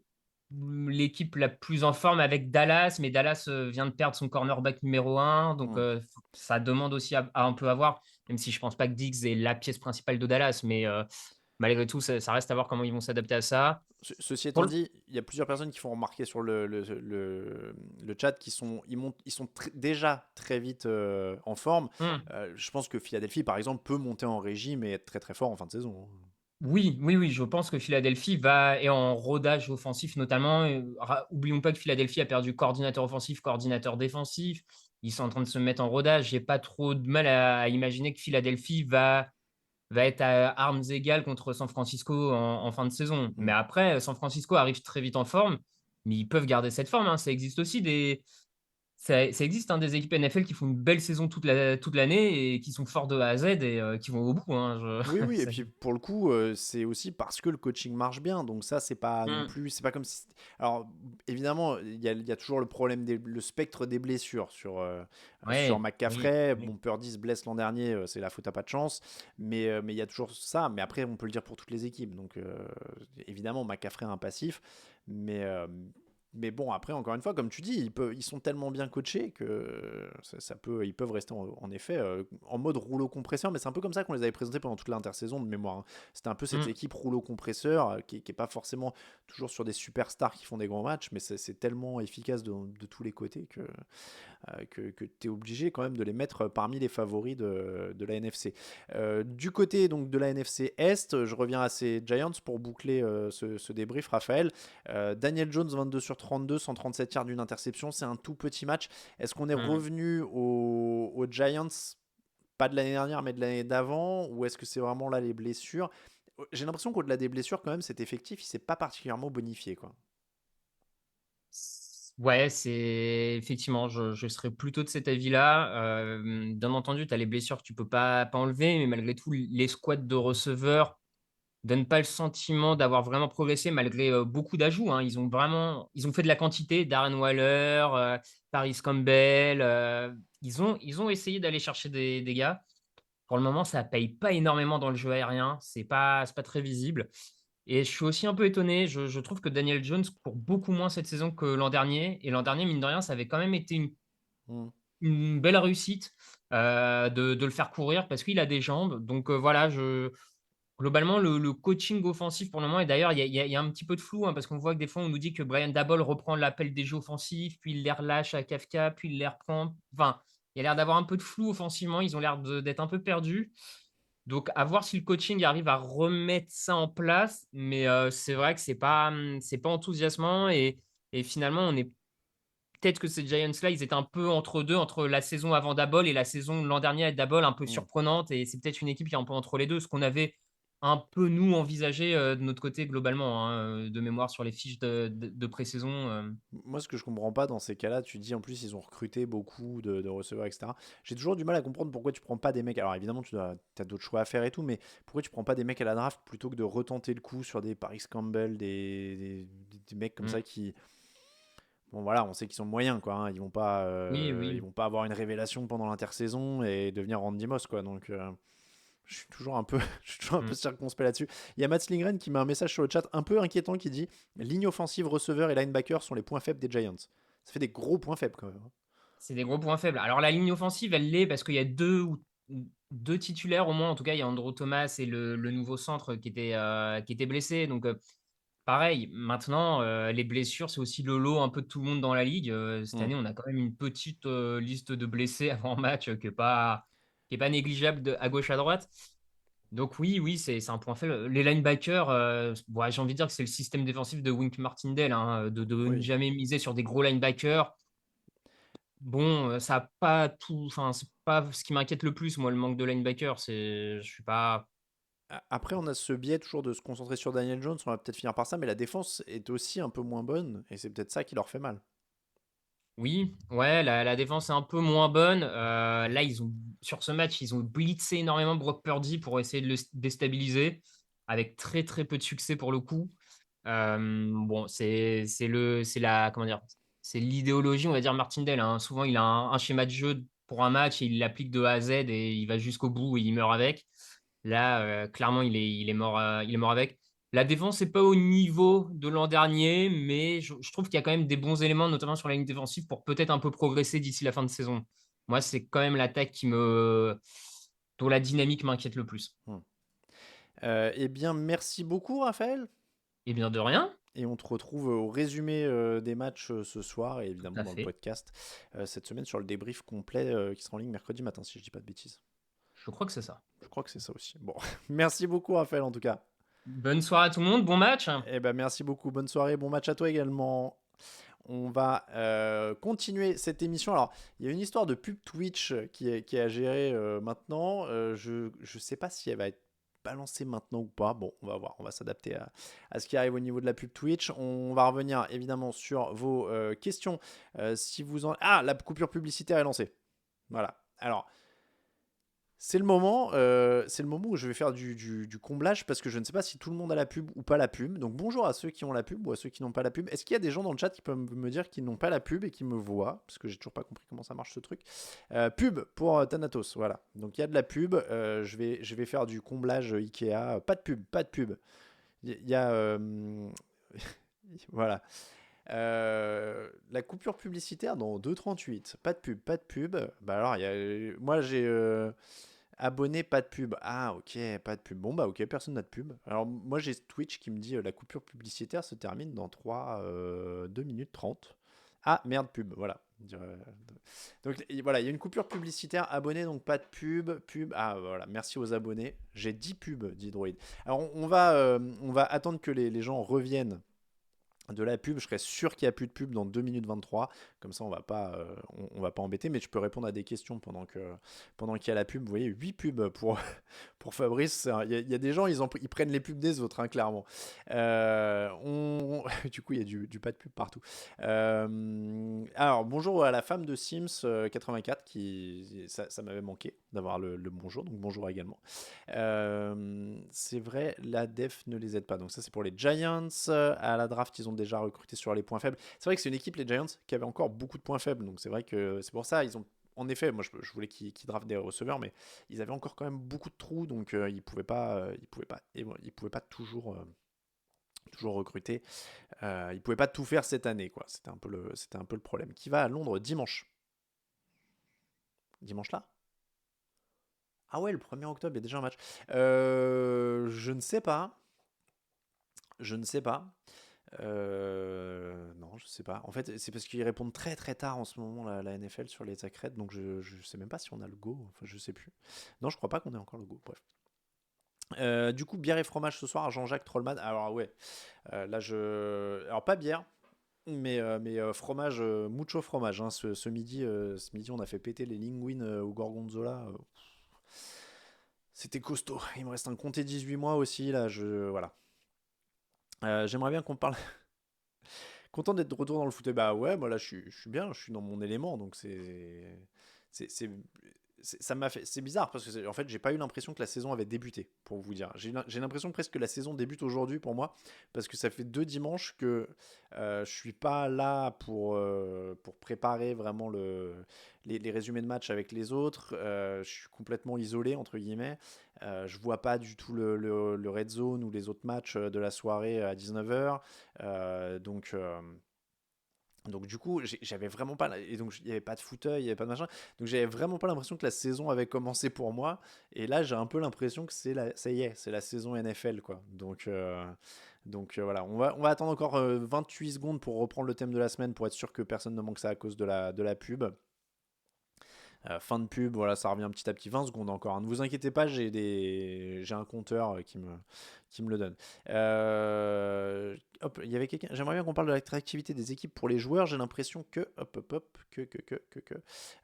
l'équipe la plus en forme avec Dallas, mais Dallas, vient de perdre son cornerback numéro un, donc Mm. ça demande aussi à un peu avoir, même si je pense pas que Diggs est la pièce principale de Dallas, mais malgré tout, ça reste à voir comment ils vont s'adapter à ça. Ceci Pour étant le dit, il y a plusieurs personnes qui font remarquer sur le chat ils sont déjà très vite en forme. mmh. Je pense que Philadelphie, par exemple, peut monter en régime et être très très fort en fin de saison, hein. Oui, oui, oui, je pense que Philadelphie est en rodage offensif notamment, oublions pas que Philadelphie a perdu coordinateur offensif, coordinateur défensif. Ils sont en train de se mettre en rodage. J'ai pas trop de mal à imaginer que Philadelphie va être à armes égales contre San Francisco en fin de saison. Mm. Mais après, San Francisco arrive très vite en forme, mais ils peuvent garder cette forme, hein. Ça existe aussi ça existe, hein, des équipes NFL qui font une belle saison toute l'année et qui sont forts de A à Z et qui vont au bout, hein, Oui, oui, et c'est puis pour le coup, c'est aussi parce que le coaching marche bien. Donc ça, c'est pas non mmh, plus, c'est pas comme si. Alors évidemment, il y a toujours le problème le spectre des blessures sur ouais, oui, McCaffrey. oui. Bon, Purdy se blesse l'an dernier, c'est la faute à pas de chance. Mais il y a toujours ça. Mais après, on peut le dire pour toutes les équipes. Donc évidemment, McCaffrey a un passif, mais mais bon, après, encore une fois, comme tu dis, ils sont tellement bien coachés que ils peuvent rester en effet en mode rouleau compresseur. Mais c'est un peu comme ça qu'on les avait présentés pendant toute l'intersaison de mémoire, hein. C'était un peu cette Mmh. équipe rouleau compresseur qui est pas forcément toujours sur des superstars qui font des grands matchs, mais c'est tellement efficace de tous les côtés que tu es obligé quand même de les mettre parmi les favoris de la NFC. Du côté donc de la NFC Est, je reviens à ces Giants pour boucler ce débrief, Raphaël. Daniel Jones, 22 sur 32, 137 yards d'une interception, c'est un tout petit match. Est-ce qu'on est Mmh. revenu aux Giants, pas de l'année dernière, mais de l'année d'avant, ou est-ce que c'est vraiment là les blessures? J'ai l'impression qu'au-delà des blessures, quand même, cet effectif, il s'est pas particulièrement bonifié, quoi. Ouais, c'est effectivement, je serais plutôt de cet avis-là. Bien entendu, tu as les blessures que tu peux pas enlever, mais malgré tout, les squads de receveurs donnent pas le sentiment d'avoir vraiment progressé malgré, beaucoup d'ajouts, hein. Ils ont fait de la quantité, Darren Waller, Paris Campbell, ils ont essayé d'aller chercher des gars. Pour le moment, ça paye pas énormément dans le jeu aérien, c'est pas très visible et je suis aussi un peu étonné, je trouve que Daniel Jones court beaucoup moins cette saison que l'an dernier et l'an dernier, mine de rien, ça avait quand même été Mm. une belle réussite, de le faire courir parce qu'il a des jambes donc voilà, globalement, le coaching offensif pour le moment et d'ailleurs, il y a un petit peu de flou, hein, parce qu'on voit que des fois, on nous dit que Brian Daboll reprend l'appel des jeux offensifs, puis il les relâche à Kafka, puis il les reprend. Enfin, il y a l'air d'avoir un peu de flou offensivement. Ils ont l'air d'être un peu perdus. Donc, à voir si le coaching arrive à remettre ça en place. Mais c'est vrai que c'est pas enthousiasmant. Et finalement, on est peut-être que ces Giants-là, ils étaient un peu entre deux, entre la saison avant Daboll et la saison de l'an dernier avec Daboll, un peu Hmm. surprenante. Et c'est peut-être une équipe qui est un peu entre les deux, ce qu'on avait un peu, nous, envisagé de notre côté globalement, hein, de mémoire sur les fiches de pré-saison. Moi, ce que je comprends pas dans ces cas-là, tu dis en plus ils ont recruté beaucoup de receveurs, etc. J'ai toujours du mal à comprendre pourquoi tu prends pas des mecs. Alors évidemment, tu as d'autres choix à faire et tout, mais pourquoi tu prends pas des mecs à la draft plutôt que de retenter le coup sur des Paris Campbell, des mecs comme ça Mm. qui, bon voilà, on sait qu'ils sont moyens quoi. Hein. Oui, Ils oui. vont pas avoir une révélation pendant l'intersaison et devenir Randy Moss quoi. Donc je suis toujours un peu, je suis toujours un peu Mm. circonspect là-dessus. Il y a Matt Lindgren qui met un message sur le chat un peu inquiétant qui dit ligne offensive, receveur et linebacker sont les points faibles des Giants. Ça fait des gros points faibles quand même. Hein. C'est des gros points faibles. Alors, la ligne offensive, elle l'est parce qu'il y a deux titulaires au moins. En tout cas, il y a Andrew Thomas et le nouveau centre qui était blessé. Donc, pareil, maintenant, les blessures, c'est aussi le lot un peu de tout le monde dans la ligue. Cette Hmm. année, on a quand même une petite liste de blessés avant match qui est pas négligeable à gauche, à droite. Donc oui, oui, c'est un point faible. Les linebackers, ouais, j'ai envie de dire que c'est le système défensif de Wink Martindale, hein, de ne Oui. jamais miser sur des gros linebackers. Bon, ça a pas tout, enfin, c'est pas ce qui m'inquiète le plus, moi, le manque de linebacker. Je suis pas. Après, on a ce biais toujours de se concentrer sur Daniel Jones. On va peut-être finir par ça, mais la défense est aussi un peu moins bonne et c'est peut-être ça qui leur fait mal. Oui, ouais, la défense est un peu moins bonne. Là, sur ce match, ils ont blitzé énormément Brock Purdy pour essayer de le déstabiliser, avec très très peu de succès pour le coup. Bon, comment dire, c'est l'idéologie, on va dire Martindale. Hein. Souvent, il a un schéma de jeu pour un match et il l'applique de A à Z et il va jusqu'au bout et il meurt avec. Là, clairement, il est mort avec. La défense n'est pas au niveau de l'an dernier, mais je trouve qu'il y a quand même des bons éléments, notamment sur la ligne défensive, pour peut-être un peu progresser d'ici la fin de saison. Moi, c'est quand même l'attaque dont la dynamique m'inquiète le plus. Hmm. Eh bien, merci beaucoup, Raphaël. Et bien de rien, Et on te retrouve au résumé des matchs ce soir et tout évidemment à dans le fait. podcast cette semaine sur le débrief complet qui sera en ligne mercredi matin, si je dis pas de bêtises. Je crois que c'est ça. Je crois que c'est ça aussi. Bon, merci beaucoup, Raphaël, en tout cas. Bonne soirée à tout le monde, bon match. Eh ben, merci beaucoup. Bonne soirée. Bon match à toi également. On va continuer cette émission. Alors, il y a une histoire de pub Twitch qui est à gérer maintenant. Je ne sais pas si elle va être balancée maintenant ou pas. Bon, on va voir. On va s'adapter à ce qui arrive au niveau de la pub Twitch. On va revenir évidemment sur vos questions. Si vous en... Ah, la coupure publicitaire est lancée. Voilà. Alors, c'est le moment où je vais faire du comblage parce que je ne sais pas si tout le monde a la pub ou pas la pub. Donc bonjour à ceux qui ont la pub ou à ceux qui n'ont pas la pub. Est-ce qu'il y a des gens dans le chat qui peuvent me dire qu'ils n'ont pas la pub et qui me voient? Parce que j'ai toujours pas compris comment ça marche ce truc. Pub pour Thanatos, voilà. Donc il y a de la pub. Je vais faire du comblage Ikea. Pas de pub, pas de pub. Il y a... voilà. La coupure publicitaire dans 2,38. Pas de pub, pas de pub. Bah alors, moi j'ai abonné, pas de pub. Ah ok, pas de pub. Bon bah ok, personne n'a de pub. Alors moi j'ai Twitch qui me dit la coupure publicitaire se termine dans 2 minutes 30. Ah merde, pub, voilà. Donc voilà, il y a une coupure publicitaire, abonné, donc pas de pub. Ah voilà, merci aux abonnés. J'ai 10 pubs, dit Droid. Alors on va attendre que les gens reviennent de la pub. Je serais sûr qu'il n'y a plus de pub dans 2 minutes 23. Comme ça, on va pas embêter. Mais je peux répondre à des questions pendant qu'il y a la pub. Vous voyez, 8 pubs pour Fabrice. Il y a des gens, ils prennent les pubs des autres, hein, clairement. Du coup, il y a du pas de pub partout. Alors, bonjour à la femme de Sims 84. Ça m'avait manqué d'avoir le bonjour. Donc, bonjour également. C'est vrai, la def ne les aide pas. Donc ça, c'est pour les Giants. À la draft, ils ont déjà recruté sur les points faibles. C'est vrai que c'est une équipe, les Giants, qui avait encore beaucoup de points faibles. Donc c'est vrai que c'est pour ça, ils ont... En effet, moi je voulais qu'ils draftent des receveurs, mais ils avaient encore quand même beaucoup de trous, donc ils pouvaient pas toujours recruter. Ils pouvaient pas tout faire cette année, quoi. C'était un peu le problème. Qui va à Londres dimanche? Dimanche là? Ah ouais, le 1er octobre, il y a déjà un match. Je ne sais pas. Je ne sais pas. Non, je sais pas. En fait, c'est parce qu'ils répondent très très tard en ce moment, la NFL, sur les accrèdes, donc je sais même pas si on a le go. Enfin, je sais plus. Non, je crois pas qu'on ait encore le go. Bref. Du coup, bière et fromage ce soir, Jean-Jacques Trollman. Alors, ouais, là, Alors, pas bière, mais fromage, mucho fromage, hein. Ce midi, on a fait péter les linguines au gorgonzola. C'était costaud. Il me reste un comté 18 mois aussi, là. Voilà. J'aimerais bien qu'on parle. Content d'être de retour dans le foot. Et bah ouais, moi là, je suis bien, je suis dans mon élément, donc c'est, c'est, ça m'a fait, c'est bizarre parce que en fait, j'ai pas eu l'impression que la saison avait débuté, pour vous dire. J'ai l'impression presque que la saison débute aujourd'hui pour moi, parce que ça fait 2 dimanches que je suis pas là pour préparer vraiment les résumés de match avec les autres. Je suis complètement isolé, entre guillemets. Je vois pas du tout le red zone ou les autres matchs de la soirée à 19h. Donc du coup, j'avais vraiment pas, et donc il y avait pas de fauteuil, il y avait pas de machin, donc j'avais vraiment pas l'impression que la saison avait commencé pour moi. Et là, j'ai un peu l'impression que ça y est, c'est la saison NFL quoi. Donc voilà, on va attendre encore 28 secondes pour reprendre le thème de la semaine pour être sûr que personne ne manque ça à cause de la pub. Fin de pub, voilà, ça revient petit à petit, 20 secondes encore, hein. Ne vous inquiétez pas, j'ai un compteur qui me le donne. Hop, il y avait quelqu'un. J'aimerais bien qu'on parle de l'attractivité des équipes pour les joueurs. J'ai l'impression que, hop, hop, hop,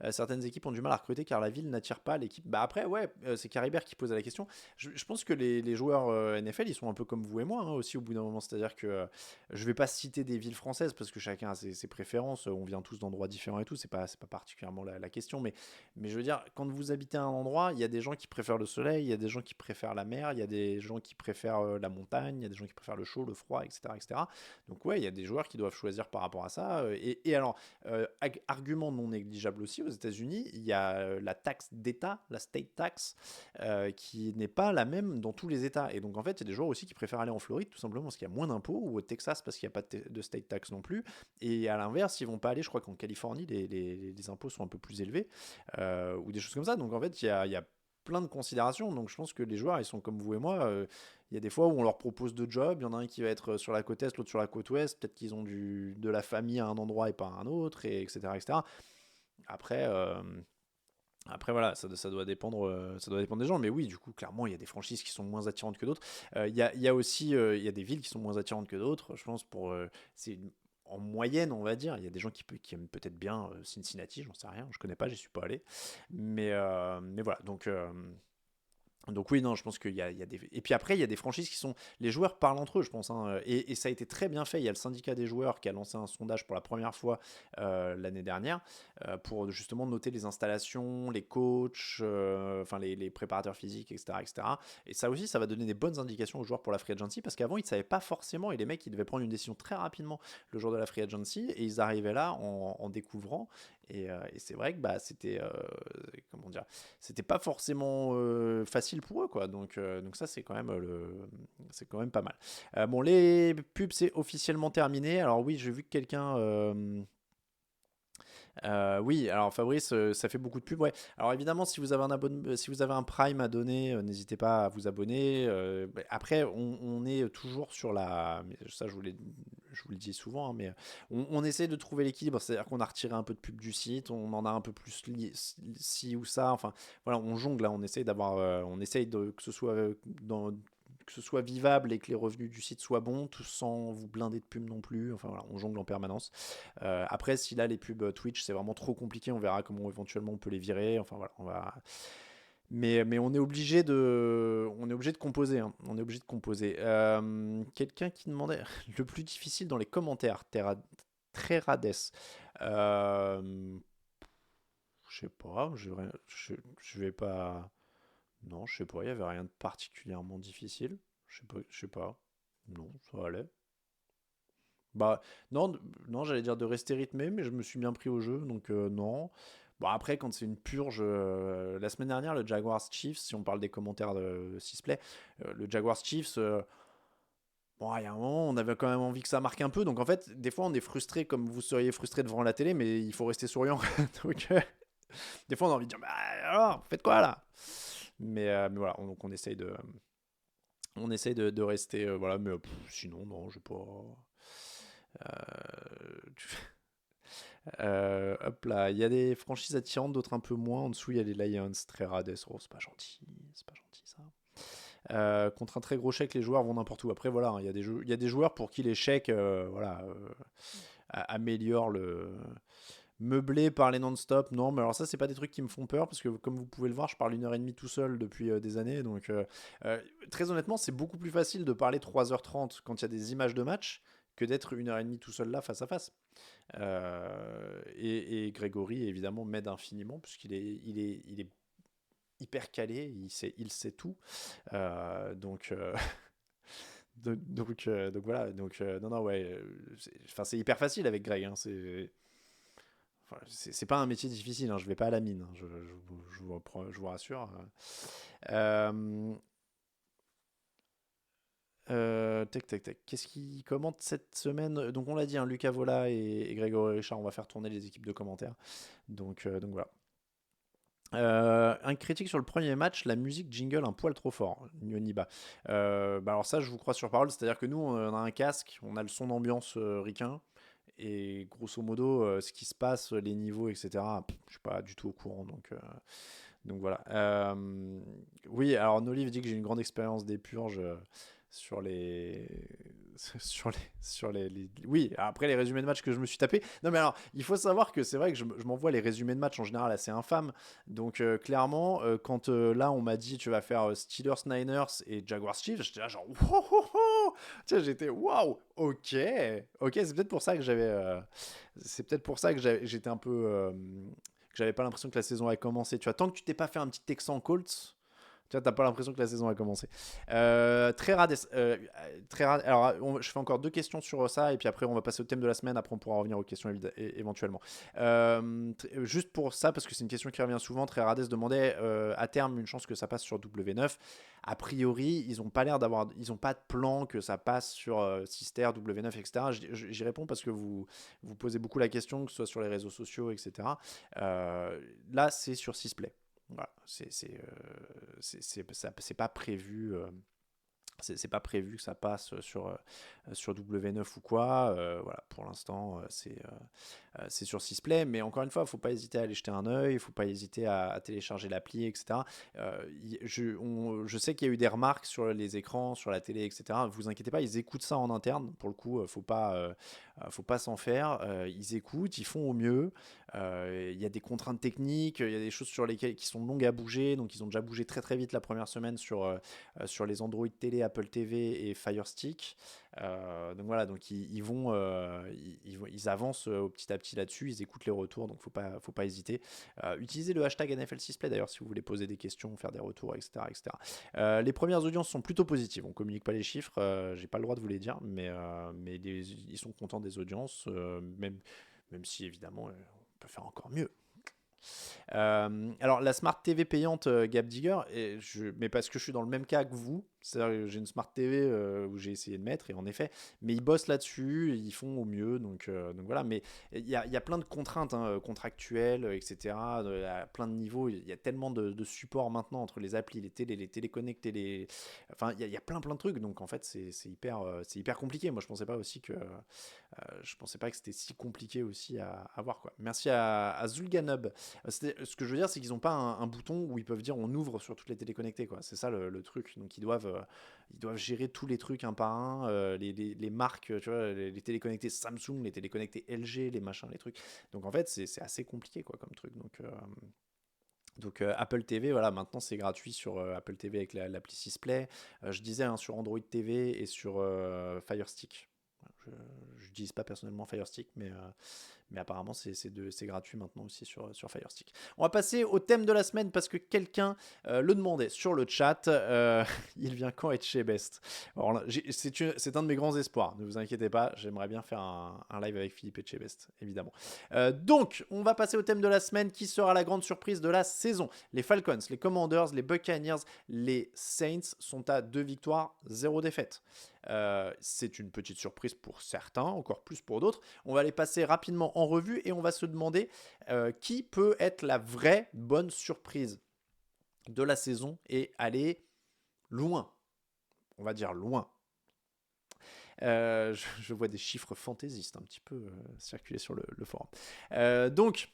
certaines équipes ont du mal à recruter car la ville n'attire pas l'équipe. Bah après, ouais, c'est Caribert qui posait la question. Je pense que les joueurs NFL, ils sont un peu comme vous et moi, hein, aussi au bout d'un moment. C'est-à-dire que je vais pas citer des villes françaises parce que chacun a ses préférences. On vient tous d'endroits différents et tout. C'est pas particulièrement la question, mais je veux dire, quand vous habitez à un endroit, il y a des gens qui préfèrent le soleil, il y a des gens qui préfèrent la mer, il y a des gens qui préfèrent la montagne, il y a des gens qui préfèrent le chaud, le froid, etc., etc. Donc ouais, il y a des joueurs qui doivent choisir par rapport à ça. Et alors, argument non négligeable aussi, aux États-Unis, il y a la taxe d'État, la state tax, qui n'est pas la même dans tous les États. Et donc en fait, il y a des joueurs aussi qui préfèrent aller en Floride, tout simplement parce qu'il y a moins d'impôts, ou au Texas parce qu'il n'y a pas de state tax non plus. Et à l'inverse, ils vont pas aller, je crois qu'en Californie, les impôts sont un peu plus élevés, ou des choses comme ça. Donc en fait, il y a plein de considérations. Donc je pense que les joueurs, ils sont comme vous et moi. Il y a des fois où on leur propose 2 jobs. Il y en a un qui va être sur la côte est, l'autre sur la côte ouest. Peut-être qu'ils ont de la famille à un endroit et pas à un autre, et etc. etc. Après, après voilà, ça doit dépendre, des gens. Mais oui, du coup, clairement, il y a des franchises qui sont moins attirantes que d'autres. Il y a aussi il y a des villes qui sont moins attirantes que d'autres. Je pense c'est en moyenne, on va dire. Il y a des gens qui aiment peut-être bien Cincinnati, j'en sais rien. Je connais pas, j'y suis pas allé. Mais voilà, donc oui, non, je pense qu'il y a des. Et puis après, il y a des franchises qui sont. Les joueurs parlent entre eux, je pense, hein. Et ça a été très bien fait. Il y a le syndicat des joueurs qui a lancé un sondage pour la première fois l'année dernière, pour justement noter les installations, les coachs, enfin les préparateurs physiques, etc., etc. Et ça aussi, ça va donner des bonnes indications aux joueurs pour la free agency, parce qu'avant, ils ne savaient pas forcément, et les mecs, ils devaient prendre une décision très rapidement le jour de la free agency, et ils arrivaient là en découvrant. Et c'est vrai que bah, c'était. Comment dire, c'était pas forcément facile pour eux, quoi. Donc ça, c'est quand même pas mal. Bon, les pubs, c'est officiellement terminé. Alors oui, j'ai vu que quelqu'un oui, alors Fabrice, ça fait beaucoup de pubs, ouais. Alors évidemment, si vous avez un Prime à donner, n'hésitez pas à vous abonner. Après, on est toujours sur mais ça je vous le dis souvent, hein, mais on essaie de trouver l'équilibre. C'est-à-dire qu'on a retiré un peu de pub du site, on en a un peu plus ci ou ça. Enfin, voilà, on jongle là, on essaye que ce soit que ce soit vivable et que les revenus du site soient bons, tout sans vous blinder de pubs non plus. Enfin voilà, on jongle en permanence. Après, si là les pubs Twitch c'est vraiment trop compliqué, on verra comment éventuellement on peut les virer. Enfin voilà, on va. Mais on est obligé de composer, hein. On est obligé de composer. Quelqu'un qui demandait le plus difficile dans les commentaires. Très Rades. Euh, je sais pas. Je vais pas. Non, je sais pas. Il y avait rien de particulièrement difficile. Je sais pas. Non, ça allait. Bah, non, non, j'allais dire de rester rythmé, mais je me suis bien pris au jeu, donc non. Bon, après, quand c'est une purge, la semaine dernière, le Jaguars Chiefs, si on parle des commentaires de Sisplay, le Jaguars Chiefs, bon, il y a un moment, on avait quand même envie que ça marque un peu, donc en fait, des fois, on est frustré comme vous seriez frustré devant la télé, mais il faut rester souriant. Donc, des fois, on a envie de dire, bah alors, faites quoi là? Mais voilà, donc on essaye de rester, voilà, mais sinon, non, je pas. Hop là, il y a des franchises attirantes, d'autres un peu moins. En dessous, il y a les Lions, très Rades. Oh, c'est pas gentil ça. Contre un très gros chèque, les joueurs vont n'importe où. Après, voilà, il y a des joueurs pour qui les chèques améliorent le meublé par les non-stop. Non, mais alors ça, c'est pas des trucs qui me font peur parce que, comme vous pouvez le voir, je parle 1h30 tout seul depuis des années. Donc, très honnêtement, c'est beaucoup plus facile de parler 3h30 quand il y a des images de match que d'être 1h30 tout seul là face à face. Et Grégory, évidemment, m'aide infiniment puisqu'il est hyper calé, il sait tout. Donc, donc voilà. Donc, non, non, ouais. C'est hyper facile avec Greg. Hein, c'est pas un métier difficile. Hein, je vais pas à la mine. Hein, je vous rassure. Tac, tac, tac. Qu'est-ce qui commente cette semaine? Donc, on l'a dit, hein, Lucas Vola et Grégory Richard, on va faire tourner les équipes de commentaires. Donc voilà. Un critique sur le premier match, la musique jingle un poil trop fort, Yoniba. Alors ça, je vous crois sur parole, c'est-à-dire que nous, on a un casque, on a le son d'ambiance ricain, et grosso modo, ce qui se passe, les niveaux, etc., je suis pas du tout au courant, donc voilà. Oui, alors Nolive dit que j'ai une grande expérience des purges sur les... Oui, après les résumés de match que je me suis tapé. Non mais alors, il faut savoir que c'est vrai que je m'envoie les résumés de match en général assez infâmes. Donc clairement, quand là on m'a dit tu vas faire Steelers Niners et Jaguars Chiefs, j'étais là genre wow, wow, wow. Tu sais, j'étais waouh, ok, ok, c'est peut-être pour ça que j'étais un peu que j'avais pas l'impression que la saison avait commencé. Tu vois, tant que tu t'es pas fait un petit Texan Colts, tu vois, t'as pas l'impression que la saison a commencé. Alors, je fais encore 2 questions sur ça, et puis après, on va passer au thème de la semaine. Après, on pourra revenir aux questions éventuellement. Juste pour ça, parce que c'est une question qui revient souvent, Très Rades demandait à terme une chance que ça passe sur W9. A priori, ils ont pas de plan que ça passe sur Sister, W9, etc. J'y réponds parce que vous posez beaucoup la question, que ce soit sur les réseaux sociaux, etc. Là, c'est sur Sisplay. Voilà, c'est pas prévu. C'est pas prévu que ça passe sur W9 ou quoi. Voilà, pour l'instant, c'est sur Sisplay. Mais encore une fois, il ne faut pas hésiter à aller jeter un œil, il ne faut pas hésiter à télécharger l'appli, etc. Je sais qu'il y a eu des remarques sur les écrans, sur la télé, etc. Ne vous inquiétez pas, ils écoutent ça en interne. Pour le coup, faut pas s'en faire. Ils écoutent, ils font au mieux. Il y a des contraintes techniques, il y a des choses qui sont longues à bouger. Donc, ils ont déjà bougé très très vite la première semaine sur les Android télé, Apple TV et Fire Stick. Donc voilà, donc ils avancent petit à petit là-dessus, ils écoutent les retours, donc faut pas hésiter. Utilisez le hashtag NFL Sisplay d'ailleurs si vous voulez poser des questions, faire des retours, etc. etc. Les premières audiences sont plutôt positives, on communique pas les chiffres, j'ai pas le droit de vous les dire, mais ils sont contents des audiences, même si évidemment on peut faire encore mieux. Alors la Smart TV payante, Gap Digger, mais parce que je suis dans le même cas que vous, c'est-à-dire que j'ai une Smart TV où j'ai essayé de mettre, et en effet, mais ils bossent là-dessus, ils font au mieux, donc voilà, mais il y a plein de contraintes contractuelles, etc., à plein de niveaux, il y a tellement de supports maintenant entre les applis, les téléconnectés, enfin il y a plein de trucs, donc en fait c'est hyper compliqué. Moi je pensais pas que c'était si compliqué aussi à voir, quoi. Merci à Zulganub. Ce que je veux dire, c'est qu'ils n'ont pas un bouton où ils peuvent dire on ouvre sur toutes les téléconnectées, quoi. C'est ça le truc. Donc ils doivent gérer tous les trucs un par un, les marques, tu vois, les téléconnectés Samsung, les téléconnectés LG, les machins, les trucs. Donc en fait, c'est assez compliqué, quoi, comme truc. Donc Apple TV, voilà, maintenant c'est gratuit sur Apple TV avec l'appli Sisplay. Je disais sur Android TV et sur Fire Stick. Je n'utilise pas personnellement Fire Stick, mais apparemment c'est gratuit maintenant aussi sur Fire Stick. On va passer au thème de la semaine parce que quelqu'un le demandait sur le chat. Il vient quand être chez Best? Alors là, c'est un de mes grands espoirs, ne vous inquiétez pas, j'aimerais bien faire un live avec Philippe et chez Best, évidemment. Donc, on va passer au thème de la semaine qui sera la grande surprise de la saison. Les Falcons, les Commanders, les Buccaneers, les Saints sont à 2 victoires, 0 défaite. C'est une petite surprise pour certains, encore plus pour d'autres. On va les passer rapidement en revue et on va se demander qui peut être la vraie bonne surprise de la saison et aller loin. On va dire loin. Je vois des chiffres fantaisistes un petit peu circuler sur le forum. Donc,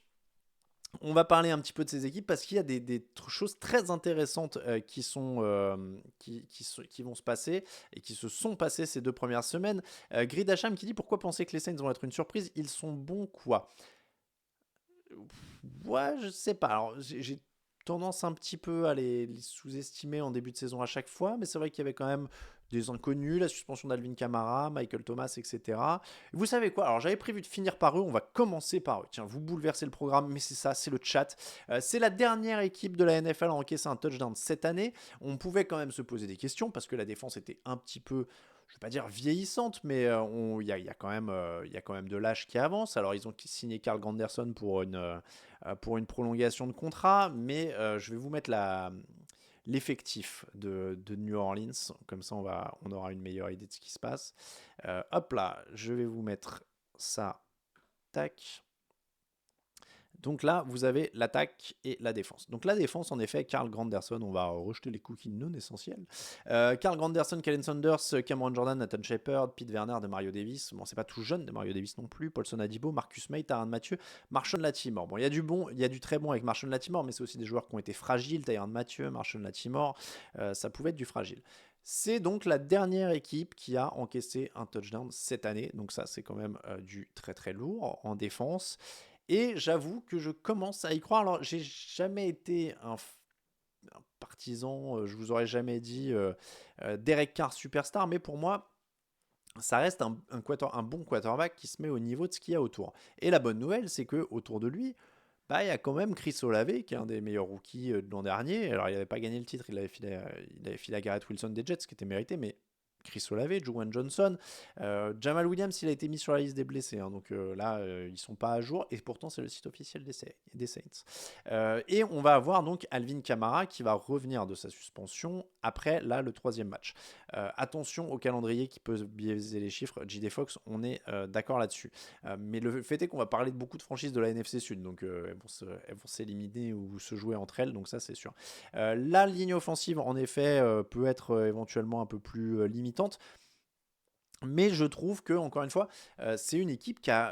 on va parler un petit peu de ces équipes parce qu'il y a des choses très intéressantes qui vont se passer et qui se sont passées ces 2 premières semaines. Grid Hacham qui dit pourquoi penser que les Saints vont être une surprise. Ils sont bons quoi? Ouais, je sais pas. Alors, j'ai tendance un petit peu à les sous-estimer en début de saison à chaque fois, mais c'est vrai qu'il y avait quand même des inconnus, la suspension d'Alvin Kamara, Michael Thomas, etc. Vous savez quoi? Alors, j'avais prévu de finir par eux. On va commencer par eux. Tiens, vous bouleversez le programme, mais c'est ça, c'est le chat. C'est la dernière équipe de la NFL à encaisser un touchdown cette année. On pouvait quand même se poser des questions parce que la défense était un petit peu, je ne vais pas dire vieillissante, mais il y a quand même de l'âge qui avance. Alors, ils ont signé Carl Granderson pour une prolongation de contrat, mais je vais vous mettre l'effectif de New Orleans, comme ça on aura une meilleure idée de ce qui se passe. Hop là, je vais vous mettre ça, tac. Donc là, vous avez l'attaque et la défense. Donc la défense, en effet, Carl Granderson, on va rejeter les cookies non essentiels. Carl Granderson, Kellen Saunders, Cameron Jordan, Nathan Shepard, Pete Werner, de Mario Davis. Bon, c'est pas tout jeune de Mario Davis non plus. Paulson Adibo, Marcus May, Tyrann Mathieu, Marshawn Lattimore. Bon, il y a du bon, il y a du très bon avec Marshawn Lattimore, mais c'est aussi des joueurs qui ont été fragiles. Tyrann Mathieu, Marshawn Lattimore, ça pouvait être du fragile. C'est donc la dernière équipe qui a encaissé un touchdown cette année. Donc ça, c'est quand même du très très lourd en défense. Et j'avoue que je commence à y croire. Alors, j'ai jamais été un partisan, je vous aurais jamais dit Derek Carr superstar, mais pour moi, ça reste un bon quarterback qui se met au niveau de ce qu'il y a autour. Et la bonne nouvelle, c'est que autour de lui, bah, il y a quand même Chris Olave, qui est un des meilleurs rookies de l'an dernier. Alors, il n'avait pas gagné le titre, il avait filé à Garrett Wilson des Jets, ce qui était mérité, mais Chris Olave, Juwan Johnson, Jamal Williams, il a été mis sur la liste des blessés, hein, donc là, ils sont pas à jour, et pourtant c'est le site officiel des Saints. Et on va avoir donc Alvin Kamara qui va revenir de sa suspension après là le 3e match. Attention au calendrier qui peut biaiser les chiffres, JD Fox, on est d'accord là-dessus. Mais le fait est qu'on va parler de beaucoup de franchises de la NFC Sud, donc elles vont s'éliminer ou se jouer entre elles, donc ça c'est sûr. La ligne offensive, en effet, peut être éventuellement un peu plus limitante. Mais je trouve que, encore une fois, c'est une équipe qui a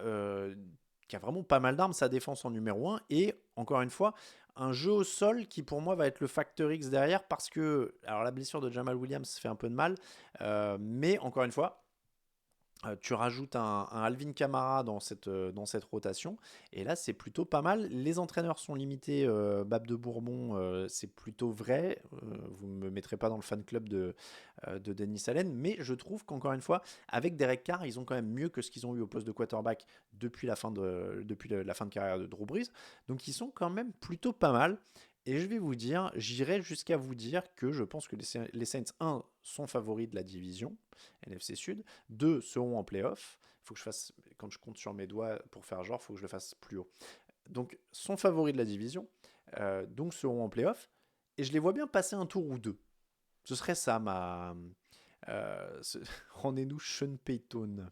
vraiment pas mal d'armes, sa défense en numéro 1. Et encore une fois, un jeu au sol qui pour moi va être le facteur X derrière parce que, alors la blessure de Jamal Williams fait un peu de mal, mais encore une fois, tu rajoutes un Alvin Kamara dans cette rotation, et là c'est plutôt pas mal. Les entraîneurs sont limités, Bab de Bourbon, c'est plutôt vrai. Vous ne me mettrez pas dans le fan club de Dennis Allen, mais je trouve qu'encore une fois, avec Derek Carr, ils ont quand même mieux que ce qu'ils ont eu au poste de quarterback depuis la fin de carrière de Drew Brees. Donc ils sont quand même plutôt pas mal. Et je vais vous dire, j'irai jusqu'à vous dire que je pense que les Saints, 1, sont favoris de la division NFC Sud, 2, seront en playoff. Faut que je fasse, quand je compte sur mes doigts pour faire genre, il faut que je le fasse plus haut. Donc, sont favoris de la division, donc seront en playoff, et je les vois bien passer un tour ou deux. Ce serait ça rendez-nous Sean Payton,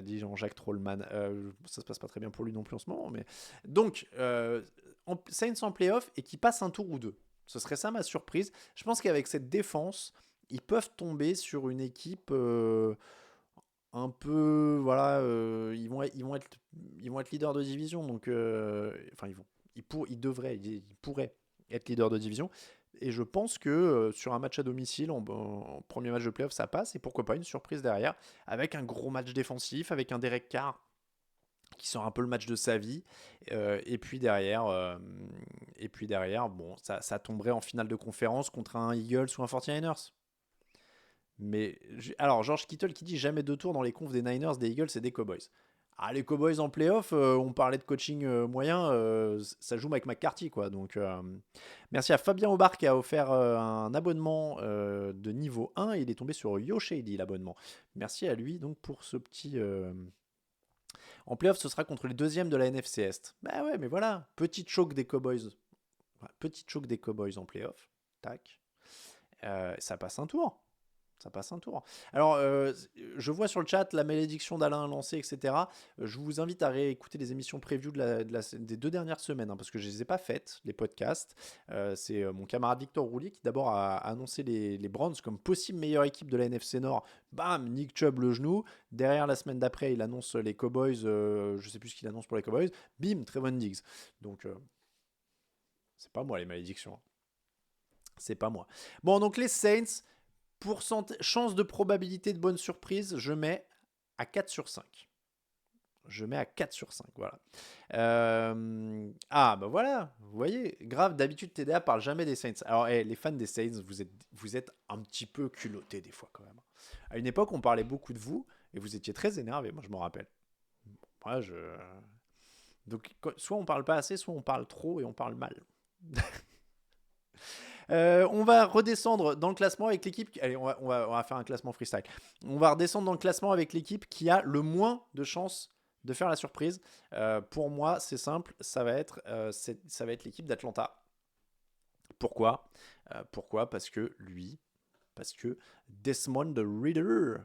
dit Jean-Jacques Trollman. Ça se passe pas très bien pour lui non plus en ce moment, mais donc Saints en playoff et qui passe un tour ou deux. Ce serait ça ma surprise. Je pense qu'avec cette défense, ils peuvent tomber sur une équipe un peu, voilà, ils vont être leaders de division, donc enfin ils devraient, ils pourraient être leaders de division. Et je pense que sur un match à domicile, en premier match de playoff, ça passe. Et pourquoi pas une surprise derrière, avec un gros match défensif, avec un Derek Carr qui sort un peu le match de sa vie. Et puis derrière, bon, ça tomberait en finale de conférence contre un Eagles ou un 49ers. Mais alors, George Kittle qui dit jamais 2 tours dans les confs des Niners, des Eagles et des Cowboys. Ah, les Cowboys en playoff, on parlait de coaching moyen, ça joue Mike McCarthy, quoi. Donc, merci à Fabien Aubard qui a offert un abonnement de niveau 1. Il est tombé sur YoShady, l'abonnement. Merci à lui donc pour ce petit. En playoff, ce sera contre les deuxièmes de la NFC Est. Bah ouais, mais voilà, petite choke des Cowboys. Petite choke des Cowboys en playoff. Tac. Ça passe un tour. Ça passe un tour. Alors, je vois sur le chat la malédiction d'Alain lancée, etc. Je vous invite à réécouter les émissions preview des 2 dernières semaines, hein, parce que je ne les ai pas faites, les podcasts. C'est mon camarade Victor Roulier qui d'abord a annoncé les Browns comme possible meilleure équipe de la NFC Nord. Bam, Nick Chubb le genou. Derrière, la semaine d'après, il annonce les Cowboys. Je ne sais plus ce qu'il annonce pour les Cowboys. Bim, Trevon Diggs. Donc, c'est pas moi les malédictions, hein. C'est pas moi. Bon, donc les Saints, chance de probabilité de bonne surprise, je mets à 4 sur 5. Je mets à 4 sur 5, voilà. Ah, bah voilà, vous voyez, grave, d'habitude TDA parle jamais des Saints. Alors, les fans des Saints, vous êtes un petit peu culottés des fois quand même. À une époque, on parlait beaucoup de vous, et vous étiez très énervés, moi je m'en rappelle. Moi, Donc, soit on parle pas assez, soit on parle trop et on parle mal. On va redescendre dans le classement avec l'équipe. Allez, on va faire un classement freestyle. On va redescendre dans le classement avec l'équipe qui a le moins de chances de faire la surprise. Pour moi, c'est simple. Ça va être l'équipe d'Atlanta. Pourquoi Parce que Desmond Ridder.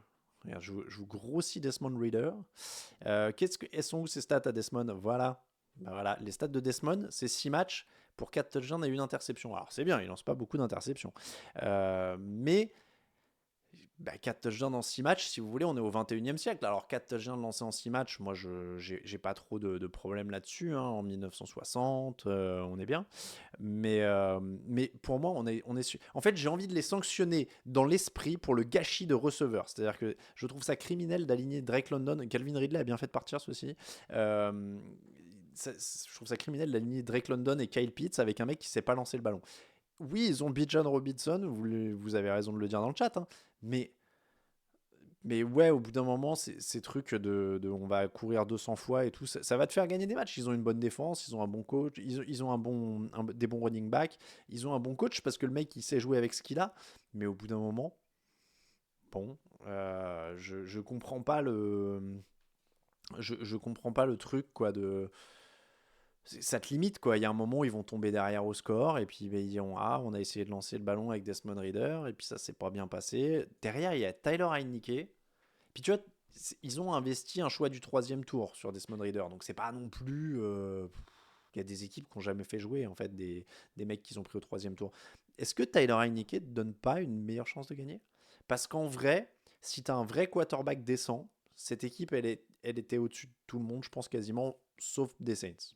Regarde, je vous grossis Desmond Ridder. Elles sont où ces stats à Desmond? Voilà. Ben voilà. Les stats de Desmond, c'est 6 matchs pour 4 touchdowns et 1 interception. Alors c'est bien, il lance pas beaucoup d'interceptions. Mais 4 touchdowns en 6 matchs, si vous voulez, on est au 21e siècle. Alors 4 touchdowns lancés en 6 matchs, moi j'ai pas trop de problème là-dessus. Hein. En 1960, on est bien. Mais pour moi, on est en fait, j'ai envie de les sanctionner dans l'esprit pour le gâchis de receveurs. C'est-à-dire que je trouve ça criminel d'aligner Drake London. Calvin Ridley a bien fait de partir, ceci. Je trouve ça criminel d'aligner Drake London et Kyle Pitts avec un mec qui sait pas lancer le ballon. Oui, ils ont Bijan Robinson, vous avez raison de le dire dans le chat, hein, mais ouais, au bout d'un moment, ces trucs on va courir 200 fois et tout, ça va te faire gagner des matchs. Ils ont une bonne défense, ils ont un bon coach, ils ont des bons running backs, ils ont un bon coach parce que le mec il sait jouer avec ce qu'il a, mais au bout d'un moment, bon, je comprends pas je comprends pas le truc quoi ça te limite quoi. Il y a un moment où ils vont tomber derrière au score et puis ils diront on a essayé de lancer le ballon avec Desmond Ridder et puis ça s'est pas bien passé. Derrière il y a Tyler Heineke. Puis tu vois, ils ont investi un choix du 3e tour sur Desmond Ridder, donc c'est pas non plus. Il y a des équipes qui n'ont jamais fait jouer en fait des mecs qu'ils ont pris au 3e tour. Est-ce que Tyler Heineke ne te donne pas une meilleure chance de gagner? Parce qu'en vrai, si tu as un vrai quarterback décent, cette équipe elle était au-dessus de tout le monde, je pense quasiment, sauf des Saints,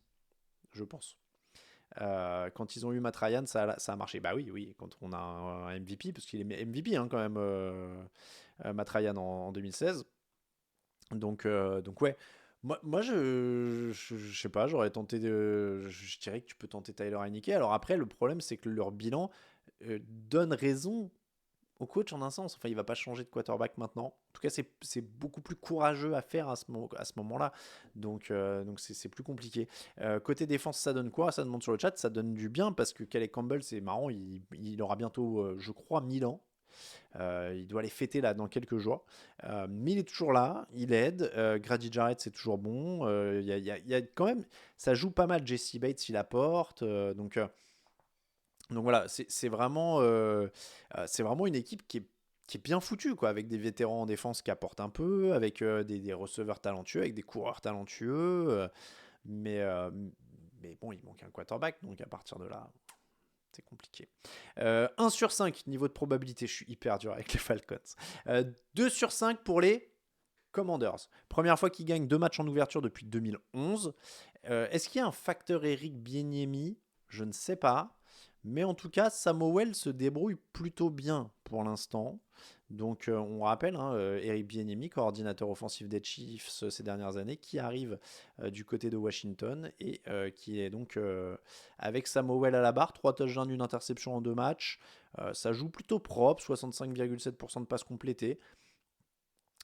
je pense. Quand ils ont eu Matt Ryan, ça a marché. Bah oui, quand on a un MVP, parce qu'il est MVP hein, quand même, Matt Ryan en 2016. Donc ouais. Moi je sais pas, j'aurais tenté je dirais que tu peux tenter Tyler Heineke. Alors après, le problème, c'est que leur bilan donne raison au coach en un sens. Enfin, il va pas changer de quarterback maintenant. En tout cas, c'est beaucoup plus courageux à faire à ce moment-là. Donc c'est plus compliqué. Côté défense, ça donne quoi? Ça demande sur le chat. Ça donne du bien parce que Calais Campbell, c'est marrant, il aura bientôt, je crois, 1000 ans. Il doit les fêter là dans quelques jours. Mais il est toujours là, il aide. Grady Jarrett, c'est toujours bon. Il y a quand même, ça joue pas mal. Jesse Bates, il apporte. Donc voilà, c'est vraiment une équipe qui est bien foutue, quoi, avec des vétérans en défense qui apportent un peu, avec des receveurs talentueux, avec des coureurs talentueux. Mais, euh, mais bon, il manque un quarterback, donc à partir de là, c'est compliqué. 1 sur 5, niveau de probabilité, je suis hyper dur avec les Falcons. 2 sur 5 pour les Commanders. Première fois qu'ils gagnent 2 matchs en ouverture depuis 2011. Est-ce qu'il y a un facteur Eric Bieniemy? Je ne sais pas. Mais en tout cas, Samuel se débrouille plutôt bien pour l'instant. Donc on rappelle, hein, Eric Bieniemy, coordinateur offensif des Chiefs ces dernières années, qui arrive du côté de Washington et qui est donc avec Samuel à la barre, 3 touchdowns, 1 interception en 2 matchs. Ça joue plutôt propre, 65,7% de passes complétées.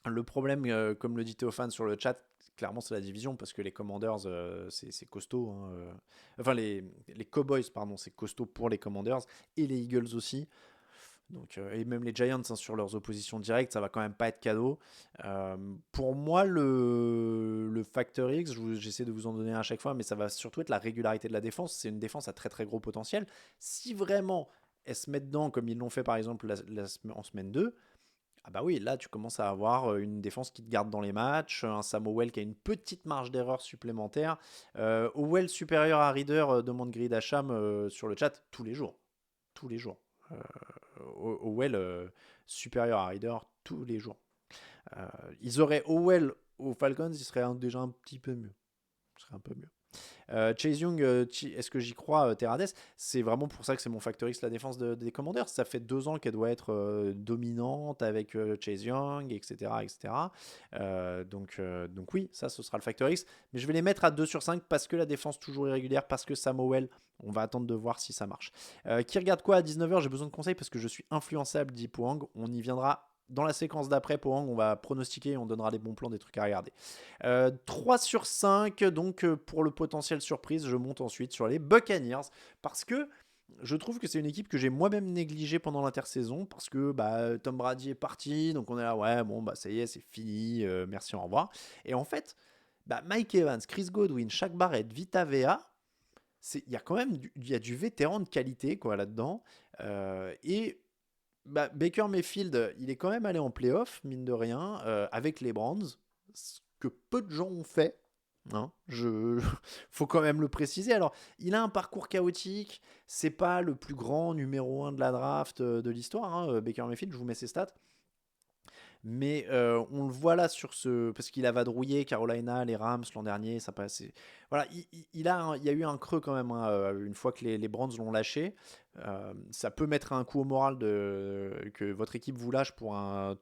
Le problème, comme le dit Théophane sur le chat, clairement c'est la division parce que les Commanders c'est costaud. Hein, enfin les Cowboys, pardon, c'est costaud pour les Commanders et les Eagles aussi. Donc, et même les Giants hein, sur leurs oppositions directes, ça va quand même pas être cadeau. Pour moi, le facteur X, j'essaie de vous en donner un à chaque fois, mais ça va surtout être la régularité de la défense. C'est une défense à très très gros potentiel. Si vraiment elle se met dedans, comme ils l'ont fait par exemple en semaine 2, Ah bah oui, là tu commences à avoir une défense qui te garde dans les matchs, un Sam Howell qui a une petite marge d'erreur supplémentaire. Howell supérieur à Reader, demande Grid Hacham sur le chat tous les jours. Tous les jours. Euh, Howell supérieur à Reader tous les jours. Euh, Ils auraient Howell aux Falcons, il serait déjà un petit peu mieux. Ce serait un peu mieux. Chase Young, est-ce que j'y crois, Terrades? C'est vraiment pour ça que c'est mon facteur X, la défense des Commanders. Ça fait 2 ans qu'elle doit être dominante avec Chase Young, etc. etc. Donc oui, ça, ce sera le facteur X. Mais je vais les mettre à 2 sur 5 parce que la défense toujours irrégulière, parce que Samuel, on va attendre de voir si ça marche. Qui regarde quoi à 19h? J'ai besoin de conseils parce que je suis influençable, dit Poang. On y viendra dans la séquence d'après, Poang. On va pronostiquer et on donnera des bons plans, des trucs à regarder. 3 sur 5, donc pour le potentiel surprise, je monte ensuite sur les Buccaneers parce que je trouve que c'est une équipe que j'ai moi-même négligée pendant l'intersaison parce que bah, Tom Brady est parti, donc on est là, ouais, bon, bah ça y est, c'est fini, merci, au revoir. Et en fait, bah, Mike Evans, Chris Godwin, Shaq Barrett, Vita Vea, il y a quand même y a du vétéran de qualité quoi, là-dedans. Et bah, Baker Mayfield, il est quand même allé en playoff, mine de rien, avec les Browns, ce que peu de gens ont fait. Hein, faut quand même le préciser. Alors, il a un parcours chaotique. C'est pas le plus grand numéro 1 de la draft de l'histoire. Hein, Baker Mayfield, je vous mets ses stats. Mais on le voit là sur ce. Parce qu'il a vadrouillé Carolina, les Rams l'an dernier. Ça passe. Voilà, il y a eu un creux quand même. Hein, une fois que les Browns l'ont lâché. Ça peut mettre un coup au moral que votre équipe vous lâche pour un.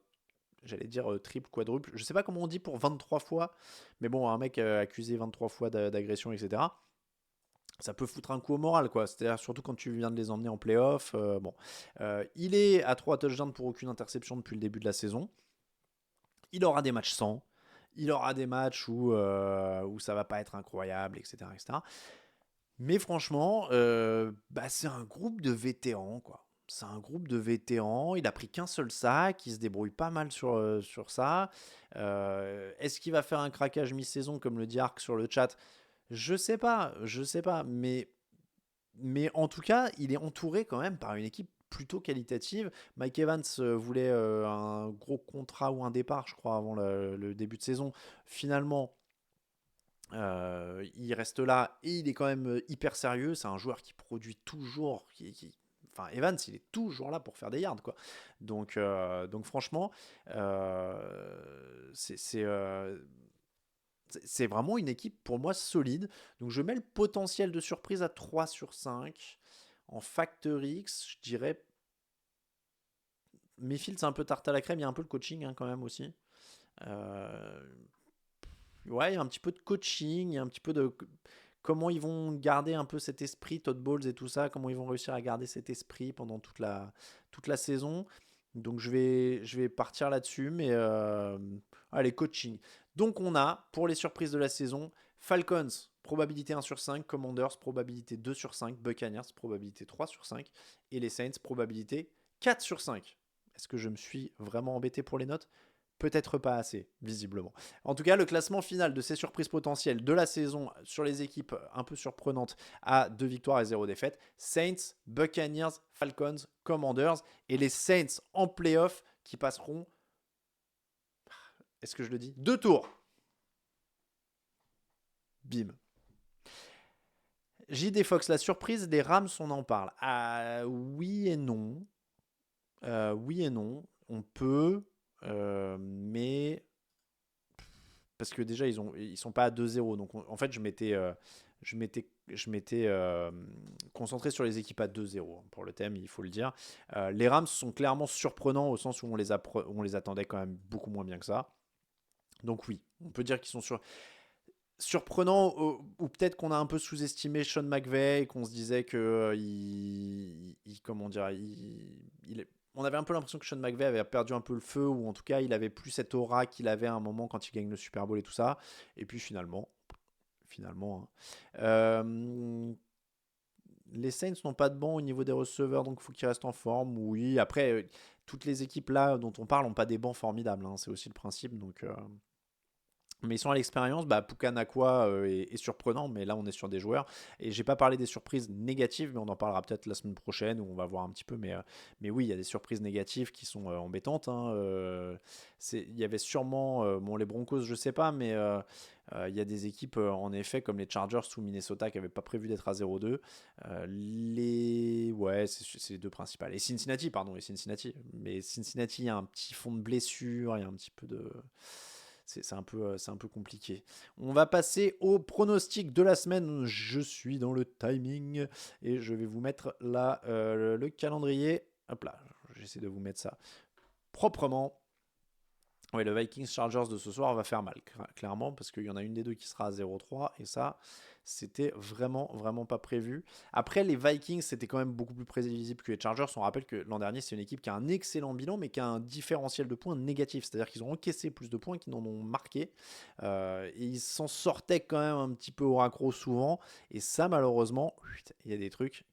J'allais dire triple, quadruple. Je sais pas comment on dit pour 23 fois. Mais bon, un mec accusé 23 fois d'agression, etc. Ça peut foutre un coup au moral, quoi. C'est-à-dire surtout quand tu viens de les emmener en playoff. Bon. Il est à 3 touchdowns pour aucune interception depuis le début de la saison. Il aura des matchs sans. Il aura des matchs où ça va pas être incroyable, etc. etc. Mais franchement, bah, c'est un groupe de vétérans, quoi. C'est un groupe de vétérans. Il a pris qu'un seul sac. Il se débrouille pas mal sur ça. Est-ce qu'il va faire un craquage mi-saison, comme le dit Arc sur le chat? Je sais pas. Je sais pas. Mais en tout cas, il est entouré quand même par une équipe plutôt qualitative. Mike Evans voulait un gros contrat ou un départ, je crois, avant le début de saison. Finalement, il reste là et il est quand même hyper sérieux. C'est un joueur qui produit toujours. Enfin, Evans, il est toujours là pour faire des yards, quoi. Donc franchement, c'est vraiment une équipe pour moi solide. Donc je mets le potentiel de surprise à 3 sur 5. En Factor X, je dirais. Mayfield, c'est un peu tarte à la crème. Il y a un peu le coaching hein, quand même aussi. Euh, ouais, il y a un petit peu de coaching. Il y a un petit peu de. Comment ils vont garder un peu cet esprit, Todd Bowles et tout ça. Comment ils vont réussir à garder cet esprit pendant toute la saison. Donc je vais partir là-dessus. Mais allez, coaching. Donc on a, pour les surprises de la saison, Falcons, probabilité 1 sur 5, Commanders, probabilité 2 sur 5, Buccaneers, probabilité 3 sur 5, et les Saints, probabilité 4 sur 5. Est-ce que je me suis vraiment embêté pour les notes? Peut-être pas assez, visiblement. En tout cas, le classement final de ces surprises potentielles de la saison sur les équipes un peu surprenantes à 2 victoires et 0 défaites. Saints, Buccaneers, Falcons, Commanders, et les Saints en playoff qui passeront, est-ce que je le dis, 2 tours. Bim. JD Fox, la surprise des Rams, on en parle. Oui et non. Oui et non. On peut, mais parce que déjà ils sont pas à 2-0. Donc en fait, je m'étais concentré sur les équipes à 2-0 hein, pour le thème, il faut le dire. Les Rams sont clairement surprenants au sens où on les attendait quand même beaucoup moins bien que ça. Donc oui, on peut dire qu'ils sont surprenant ou peut-être qu'on a un peu sous-estimé Sean McVay et qu'on se disait que comment dire on avait un peu l'impression que Sean McVay avait perdu un peu le feu ou en tout cas il avait plus cette aura qu'il avait à un moment quand il gagne le Super Bowl et tout ça et puis finalement hein. Les Saints n'ont pas de banc au niveau des receveurs donc il faut qu'ils restent en forme. Oui, après toutes les équipes là dont on parle n'ont pas des bancs formidables hein, c'est aussi le principe Mais ils sont à l'expérience. Puka Nakua est surprenant, mais là on est sur des joueurs. Et j'ai pas parlé des surprises négatives, mais on en parlera peut-être la semaine prochaine où on va voir un petit peu. Mais oui, il y a des surprises négatives qui sont embêtantes, hein. Il y avait sûrement, bon, les Broncos, je sais pas, mais il y a des équipes en effet comme les Chargers ou Minnesota qui n'avaient pas prévu d'être à 0-2. Ouais, c'est les deux principales. Et Cincinnati, pardon, et Cincinnati. Mais Cincinnati, il y a un petit fond de blessure, il y a un petit peu de. C'est un peu compliqué. On va passer au pronostic de la semaine. Je suis dans le timing et je vais vous mettre là le calendrier. Hop là, j'essaie de vous mettre ça proprement. Oui, le Vikings Chargers de ce soir va faire mal, clairement, parce qu'il y en a une des deux qui sera à 0-3, et ça, c'était vraiment, vraiment pas prévu. Après, les Vikings, c'était quand même beaucoup plus prévisible que les Chargers. On rappelle que l'an dernier, c'est une équipe qui a un excellent bilan, mais qui a un différentiel de points négatif. C'est-à-dire qu'ils ont encaissé plus de points qu'ils n'en ont marqué. Et ils s'en sortaient quand même un petit peu au raccro souvent. Et ça, malheureusement, il y a des trucs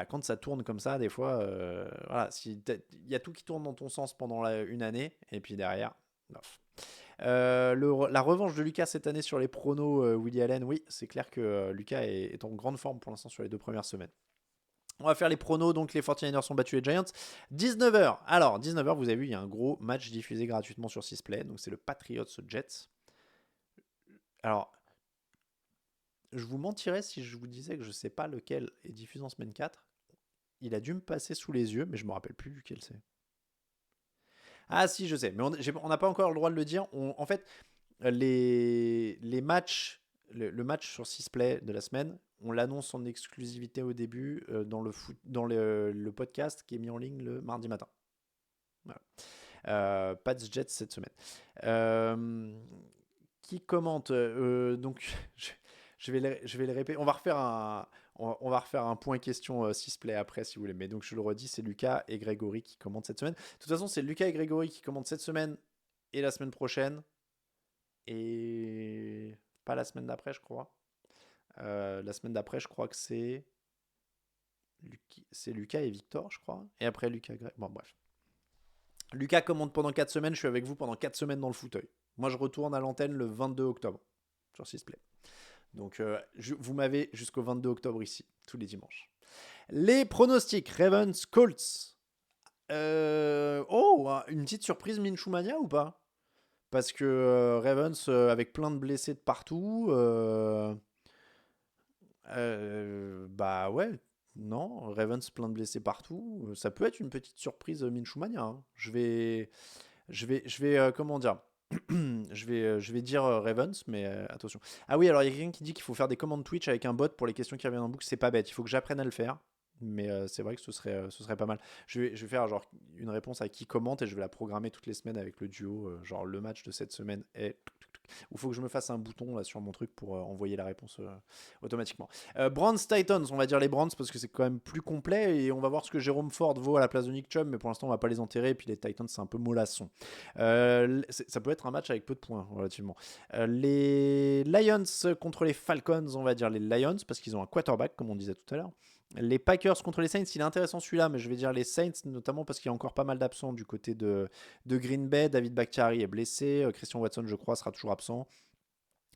quand ça tourne comme ça, des fois, voilà, il y a tout qui tourne dans ton sens pendant une année, et puis derrière, bof. La revanche de Lucas cette année sur les pronos, Willie Allen, oui, c'est clair que Lucas est en grande forme pour l'instant sur les 2 premières semaines. On va faire les pronos, donc les 49ers ont battu les Giants. 19h, alors 19h, vous avez vu, il y a un gros match diffusé gratuitement sur 6play, donc c'est le Patriots Jets. Alors, je vous mentirais si je vous disais que je ne sais pas lequel est diffusé en semaine 4. Il a dû me passer sous les yeux, mais je me rappelle plus duquel c'est. Ah si, je sais, mais on n'a pas encore le droit de le dire. En fait, les matchs, le match sur 6play de la semaine, on l'annonce en exclusivité au début dans le podcast qui est mis en ligne le mardi matin. Voilà. Pats Jets cette semaine. Qui commente donc je vais le répéter. On va refaire un point question 6play après si vous voulez. Mais donc je le redis, c'est Lucas et Grégory qui commentent cette semaine. De toute façon, c'est Lucas et Grégory qui commentent cette semaine et la semaine prochaine. Et pas la semaine d'après, je crois. La semaine d'après, je crois que c'est Lucas et Victor, je crois. Et après Lucas et Greg. Bon, bref. Lucas commente pendant 4 semaines. Je suis avec vous pendant 4 semaines dans le fauteuil. Moi, je retourne à l'antenne le 22 octobre sur 6play. Donc, vous m'avez jusqu'au 22 octobre ici, tous les dimanches. Les pronostics, Ravens, Colts. Une petite surprise Minshew Mania ou pas? Parce que Ravens, avec plein de blessés de partout, bah ouais, non, Ravens plein de blessés partout, ça peut être une petite surprise Minshew Mania, hein. Comment dire? Je vais dire Ravens, mais attention. Ah oui, alors il y a quelqu'un qui dit qu'il faut faire des commandes Twitch avec un bot pour les questions qui reviennent en boucle. C'est pas bête, il faut que j'apprenne à le faire. Mais c'est vrai que ce serait pas mal. Je vais faire genre une réponse à qui commente et je vais la programmer toutes les semaines avec le duo. Genre le match de cette semaine est. Il faut que je me fasse un bouton là sur mon truc pour envoyer la réponse automatiquement. Browns Titans, on va dire les Browns parce que c'est quand même plus complet et on va voir ce que Jérôme Ford vaut à la place de Nick Chubb, mais pour l'instant on va pas les enterrer. Et puis les Titans c'est un peu mollasson. Ça peut être un match avec peu de points relativement. Les Lions contre les Falcons, on va dire les Lions parce qu'ils ont un quarterback comme on disait tout à l'heure. Les Packers contre les Saints, il est intéressant celui-là, mais je vais dire les Saints, notamment parce qu'il y a encore pas mal d'absents du côté de Green Bay. David Bakhtiari est blessé, Christian Watson, je crois, sera toujours absent.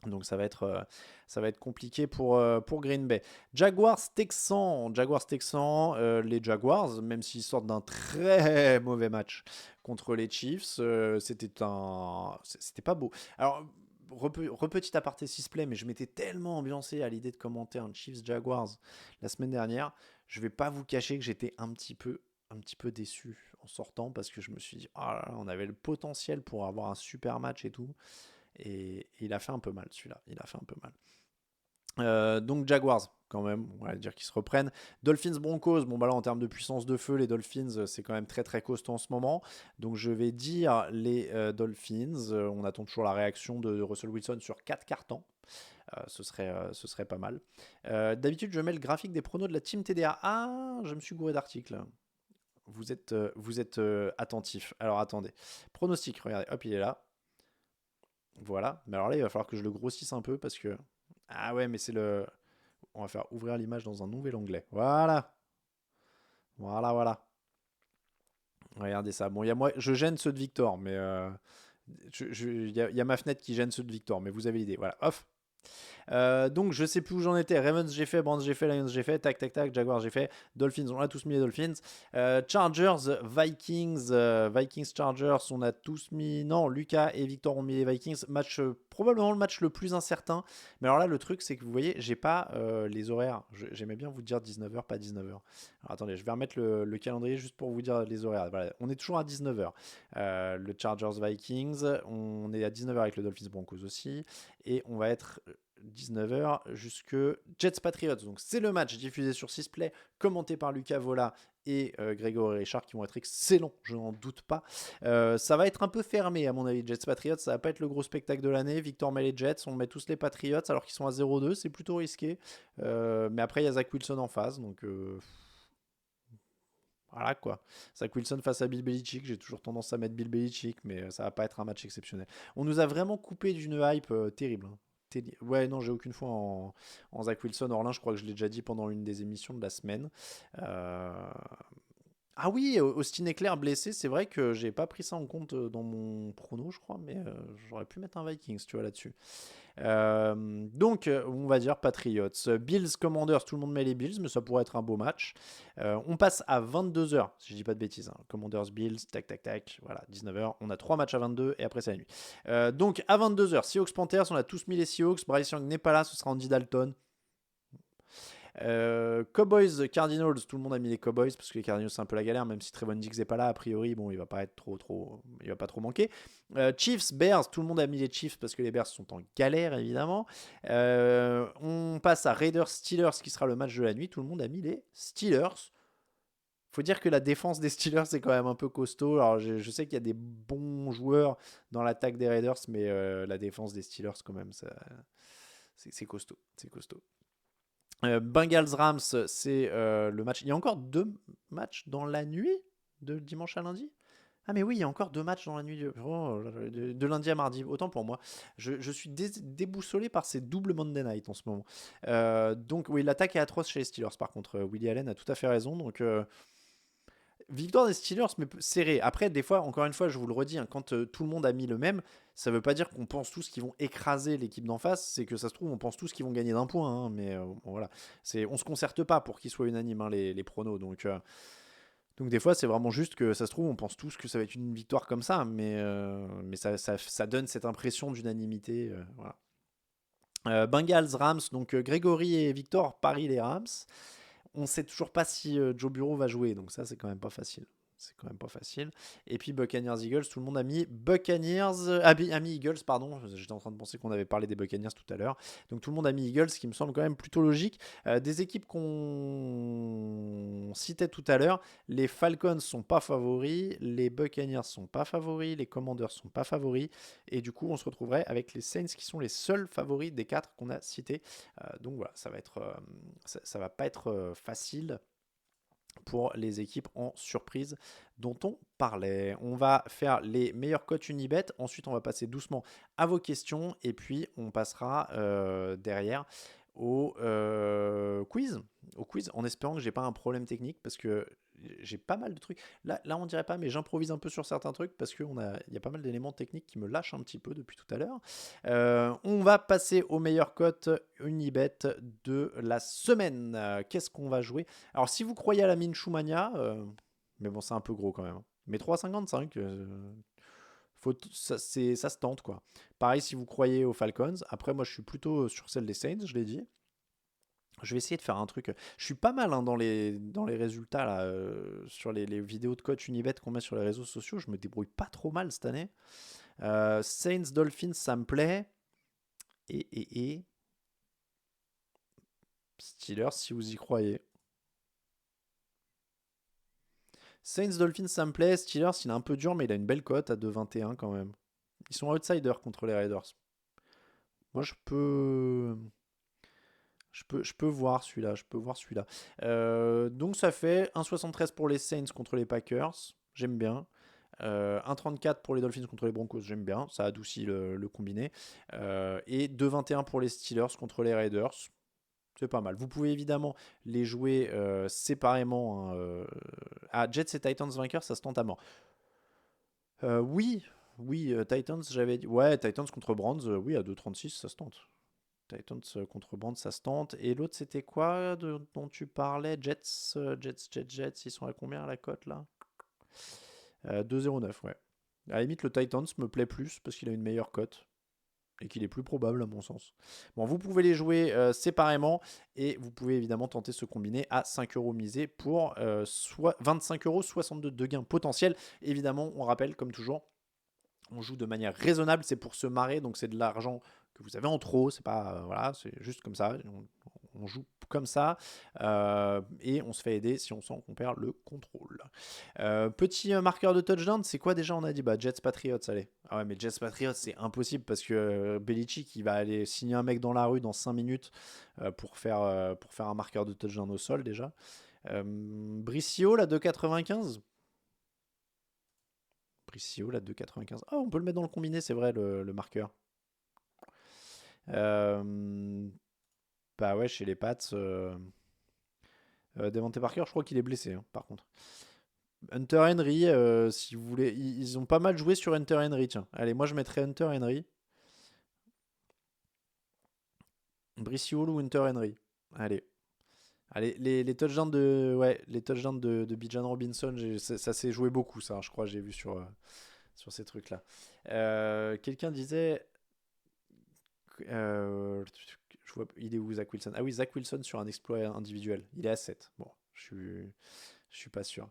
Donc ça va être compliqué pour Green Bay. Jaguars-Texans, les Jaguars, même s'ils sortent d'un très mauvais match contre les Chiefs, c'était pas beau. Alors, petit aparté 6play, mais je m'étais tellement ambiancé à l'idée de commenter un Chiefs-Jaguars la semaine dernière, je vais pas vous cacher que j'étais un petit peu déçu en sortant parce que je me suis dit, oh là là, on avait le potentiel pour avoir un super match et tout. Et il a fait un peu mal celui-là. Il a fait un peu mal. Donc Jaguars, quand même, on va dire qu'ils se reprennent. Dolphins Broncos, bon bah là en termes de puissance de feu, les Dolphins c'est quand même très très costaud en ce moment. Donc je vais dire les Dolphins. On attend toujours la réaction de Russell Wilson sur 4 cartons. Ce serait pas mal. D'habitude je mets le graphique des pronos de la team TDA. Ah, je me suis gouré d'articles. Vous êtes attentif. Alors attendez. Pronostic, regardez, hop il est là. Voilà, mais alors là il va falloir que je le grossisse un peu parce que... Ah ouais, mais c'est le... On va faire ouvrir l'image dans un nouvel onglet. Voilà. Voilà. Regardez ça. Bon, il y a moi, je gêne ceux de Victor, mais Il y a ma fenêtre qui gêne ceux de Victor, mais vous avez l'idée. Voilà, off. Donc je sais plus où j'en étais. Ravens j'ai fait, Browns j'ai fait, Lions j'ai fait, tac tac tac, Jaguars j'ai fait, Dolphins on a tous mis les Dolphins, Chargers, Vikings, Vikings Chargers on a tous mis, non Lucas et Victor ont mis les Vikings, match probablement le match le plus incertain, mais alors là le truc c'est que vous voyez j'ai pas les horaires, j'aimais bien vous dire 19h pas 19h, alors attendez je vais remettre le calendrier juste pour vous dire les horaires, voilà, on est toujours à 19h, le Chargers Vikings, on est à 19h avec le Dolphins Broncos aussi, et on va être 19h jusque Jets Patriots. Donc c'est le match diffusé sur 6play, commenté par Lucas Vola et Grégory Richard qui vont être excellents, je n'en doute pas. Ça va être un peu fermé à mon avis, Jets Patriots, ça va pas être le gros spectacle de l'année. Victor met les Jets, on met tous les Patriots alors qu'ils sont à 0-2, c'est plutôt risqué. Mais après il y a Zach Wilson en face, donc voilà quoi. Zach Wilson face à Bill Belichick, j'ai toujours tendance à mettre Bill Belichick, mais ça va pas être un match exceptionnel. On nous a vraiment coupé d'une hype terrible, hein. Ouais, non, j'ai aucune foi en Zach Wilson. Orlin, je crois que je l'ai déjà dit pendant une des émissions de la semaine. Euh, Ah oui, Austin Eckler blessé, c'est vrai que j'ai pas pris ça en compte dans mon prono, je crois, mais j'aurais pu mettre un Vikings, tu vois, là-dessus. Donc, on va dire Patriots. Bills, Commanders, tout le monde met les Bills, mais ça pourrait être un beau match. On passe à 22h, si je dis pas de bêtises, hein. Commanders, Bills, tac, tac, tac. Voilà, 19h. On a 3 matchs à 22 et après c'est la nuit. Donc, à 22h, Seahawks, Panthers, on a tous mis les Seahawks. Bryce Young n'est pas là, ce sera Andy Dalton. Cowboys, Cardinals, tout le monde a mis les Cowboys parce que les Cardinals c'est un peu la galère, même si Trevon Diggs n'est pas là, a priori, bon, il va pas être il va pas trop manquer. Chiefs, Bears, tout le monde a mis les Chiefs parce que les Bears sont en galère évidemment. On passe à Raiders, Steelers qui sera le match de la nuit, tout le monde a mis les Steelers. Faut dire que la défense des Steelers c'est quand même un peu costaud. Alors je sais qu'il y a des bons joueurs dans l'attaque des Raiders, mais la défense des Steelers quand même, c'est costaud, c'est costaud. Bengals Rams, c'est le match. Il y a encore 2 matchs dans la nuit de dimanche à lundi. Ah mais oui, il y a encore 2 matchs dans la nuit de lundi à mardi. Autant pour moi. Je suis déboussolé par ces doubles Monday Night en ce moment. Donc oui, l'attaque est atroce chez les Steelers. Par contre, Willie Allen a tout à fait raison. Donc victoire des Steelers, mais serré. Après, des fois, encore une fois, je vous le redis, hein, quand tout le monde a mis le même, ça veut pas dire qu'on pense tous qu'ils vont écraser l'équipe d'en face. C'est que ça se trouve, on pense tous qu'ils vont gagner d'un point. Hein, mais bon, voilà, on se concerte pas pour qu'ils soient unanimes, hein, les pronos. Donc des fois, c'est vraiment juste que ça se trouve, on pense tous que ça va être une victoire comme ça, mais ça donne cette impression d'unanimité. Voilà. Bengals, Rams, donc Grégory et Victor parient les Rams. On sait toujours pas si Joe Burrow va jouer, donc ça c'est quand même pas facile. C'est quand même pas facile. Et puis Buccaneers Eagles, tout le monde a mis Buccaneers, a mis Eagles, pardon. J'étais en train de penser qu'on avait parlé des Buccaneers tout à l'heure. Donc tout le monde a mis Eagles, ce qui me semble quand même plutôt logique. Des équipes qu'on citait tout à l'heure, les Falcons sont pas favoris, les Buccaneers sont pas favoris, les Commanders sont pas favoris. Et du coup, on se retrouverait avec les Saints qui sont les seuls favoris des 4 qu'on a cités. Donc voilà, ça va pas être facile pour les équipes en surprise dont on parlait. On va faire les meilleurs coachs Unibet. Ensuite, on va passer doucement à vos questions. Et puis, on passera derrière au quiz. Au quiz, en espérant que j'ai pas un problème technique parce que j'ai pas mal de trucs. Là, on dirait pas, mais j'improvise un peu sur certains trucs parce qu'il y a pas mal d'éléments techniques qui me lâchent un petit peu depuis tout à l'heure. On va passer aux meilleures cotes Unibet de la semaine. Qu'est-ce qu'on va jouer? Alors, si vous croyez à la Minshew Mania, mais bon, c'est un peu gros quand même, hein. Mais 3,55, ça se tente quoi. Pareil si vous croyez aux Falcons. Après, moi, je suis plutôt sur celle des Saints, je l'ai dit. Je vais essayer de faire un truc. Je suis pas mal hein, dans les résultats là, sur les vidéos de coach Unibet qu'on met sur les réseaux sociaux. Je me débrouille pas trop mal cette année. Saints, Dolphins, ça me plaît. Et Steelers, si vous y croyez. Saints, Dolphins, ça me plaît. Steelers, il est un peu dur, mais il a une belle cote à 2,21 quand même. Ils sont outsiders contre les Raiders. Moi, je peux voir celui-là. Donc, ça fait 1,73 pour les Saints contre les Packers. J'aime bien. 1,34 pour les Dolphins contre les Broncos. J'aime bien. Ça adoucit le combiné. Et 2,21 pour les Steelers contre les Raiders. C'est pas mal. Vous pouvez évidemment les jouer séparément. Hein, Jets et Titans vainqueurs, ça se tente à mort. Oui, Oui, Titans, j'avais dit. Ouais, Titans contre Brands, oui, à 2,36, ça se tente. Titans contre Brands, ça se tente. Et l'autre, c'était quoi dont tu parlais? Jets, Jets, ils sont à combien la cote là? 2,09, ouais. À la limite, le Titans me plaît plus parce qu'il a une meilleure cote et qu'il est plus probable à mon sens. Bon, vous pouvez les jouer séparément et vous pouvez évidemment tenter ce combiné à 5 euros misés pour 25 euros, 62 de gains potentiels. Évidemment, on rappelle comme toujours, on joue de manière raisonnable, c'est pour se marrer, donc c'est de l'argent que vous avez en trop, c'est pas voilà, c'est juste comme ça, on joue comme ça et on se fait aider si on sent qu'on perd le contrôle. Petit marqueur de touchdown, c'est quoi déjà? On a dit bah Jets Patriots, allez. Ah ouais, mais Jets Patriots, c'est impossible parce que Belichick il va aller signer un mec dans la rue dans 5 minutes pour faire un marqueur de touchdown au sol déjà. Bricio, la 2,95. Bricio, la 2,95. Ah, on peut le mettre dans le combiné, c'est vrai, le marqueur. Euh, Bah ouais, chez les Pats, Devante Parker, je crois qu'il est blessé, hein, par contre. Hunter Henry, si vous voulez, ils ont pas mal joué sur Hunter Henry, tiens. Allez, moi je mettrais Hunter Henry. Bricio ou Hunter Henry. Allez. Allez, les touchdowns de, ouais, les touchdowns de Bijan Robinson, ça s'est joué beaucoup, ça, hein, je crois, j'ai vu sur ces trucs-là. Quelqu'un disait, je vois, il est où Zach Wilson? Ah oui, Zach Wilson sur un exploit individuel. Il est à 7. Bon, je suis pas sûr.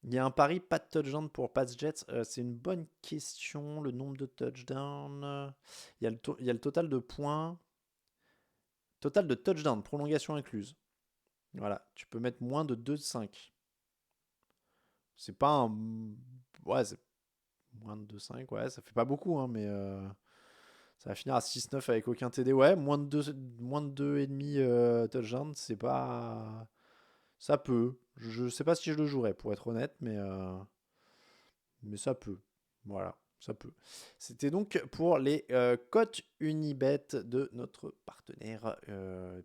Il y a un pari, pas de touchdown pour Pats Jets. C'est une bonne question. Le nombre de touchdowns. Il y a le total de points. Total de touchdowns, prolongation incluse. Voilà, tu peux mettre moins de 2,5. C'est pas un. Ouais, c'est moins de 2,5. Ouais, ça fait pas beaucoup, hein, mais ça va finir à 6,9 avec aucun TD. Ouais, moins de 2,5 touchdowns, c'est pas. Ça peut. Je sais pas si je le jouerais, pour être honnête, mais ça peut. Voilà, ça peut. C'était donc pour les cotes Unibet de notre partenaire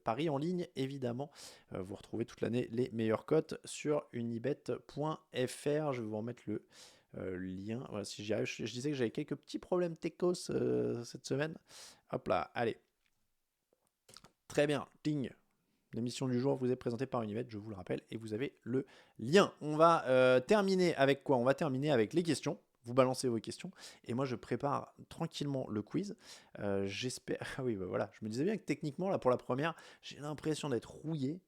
Paris en ligne, évidemment. Vous retrouvez toute l'année les meilleures cotes sur unibet.fr. Je vais vous remettre le lien. Voilà, si j'y arrive, je disais que j'avais quelques petits problèmes techos cette semaine. Hop là, allez. Très bien, ding. L'émission du jour vous est présentée par Unibet, je vous le rappelle, et vous avez le lien. On va terminer avec quoi? On va terminer avec les questions. Vous balancez vos questions. Et moi, je prépare tranquillement le quiz. J'espère. Ah oui, bah voilà. Je me disais bien que techniquement, là, pour la première, j'ai l'impression d'être rouillé.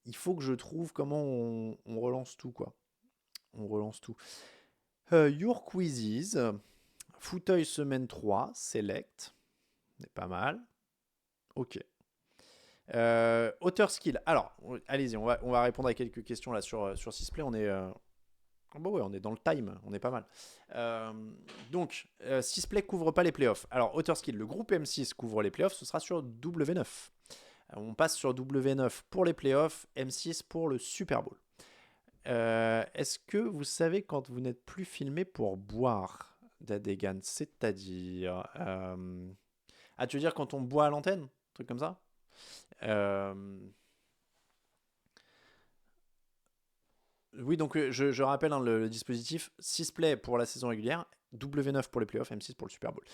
Il faut que je trouve comment on relance tout, quoi. On relance tout. Your quizzes. Fauteuil semaine 3, select. C'est pas mal. Ok. Auteur skill. Alors, allez-y, on va répondre à quelques questions là sur Sisplay. On est, bah ouais, on est dans le time, on est pas mal. Donc, Sisplay couvre pas les playoffs. Alors, auteur skill, le groupe M6 couvre les playoffs, ce sera sur W9. On passe sur W9 pour les playoffs, M6 pour le Super Bowl. Est-ce que vous savez quand vous n'êtes plus filmé pour boire, Dadegan? C'est-à-dire. Ah, tu veux dire quand on boit à l'antenne? Un truc comme ça? Euh, Oui, donc je rappelle hein, le dispositif 6 play pour la saison régulière, W9 pour les playoffs, M6 pour le Super Bowl.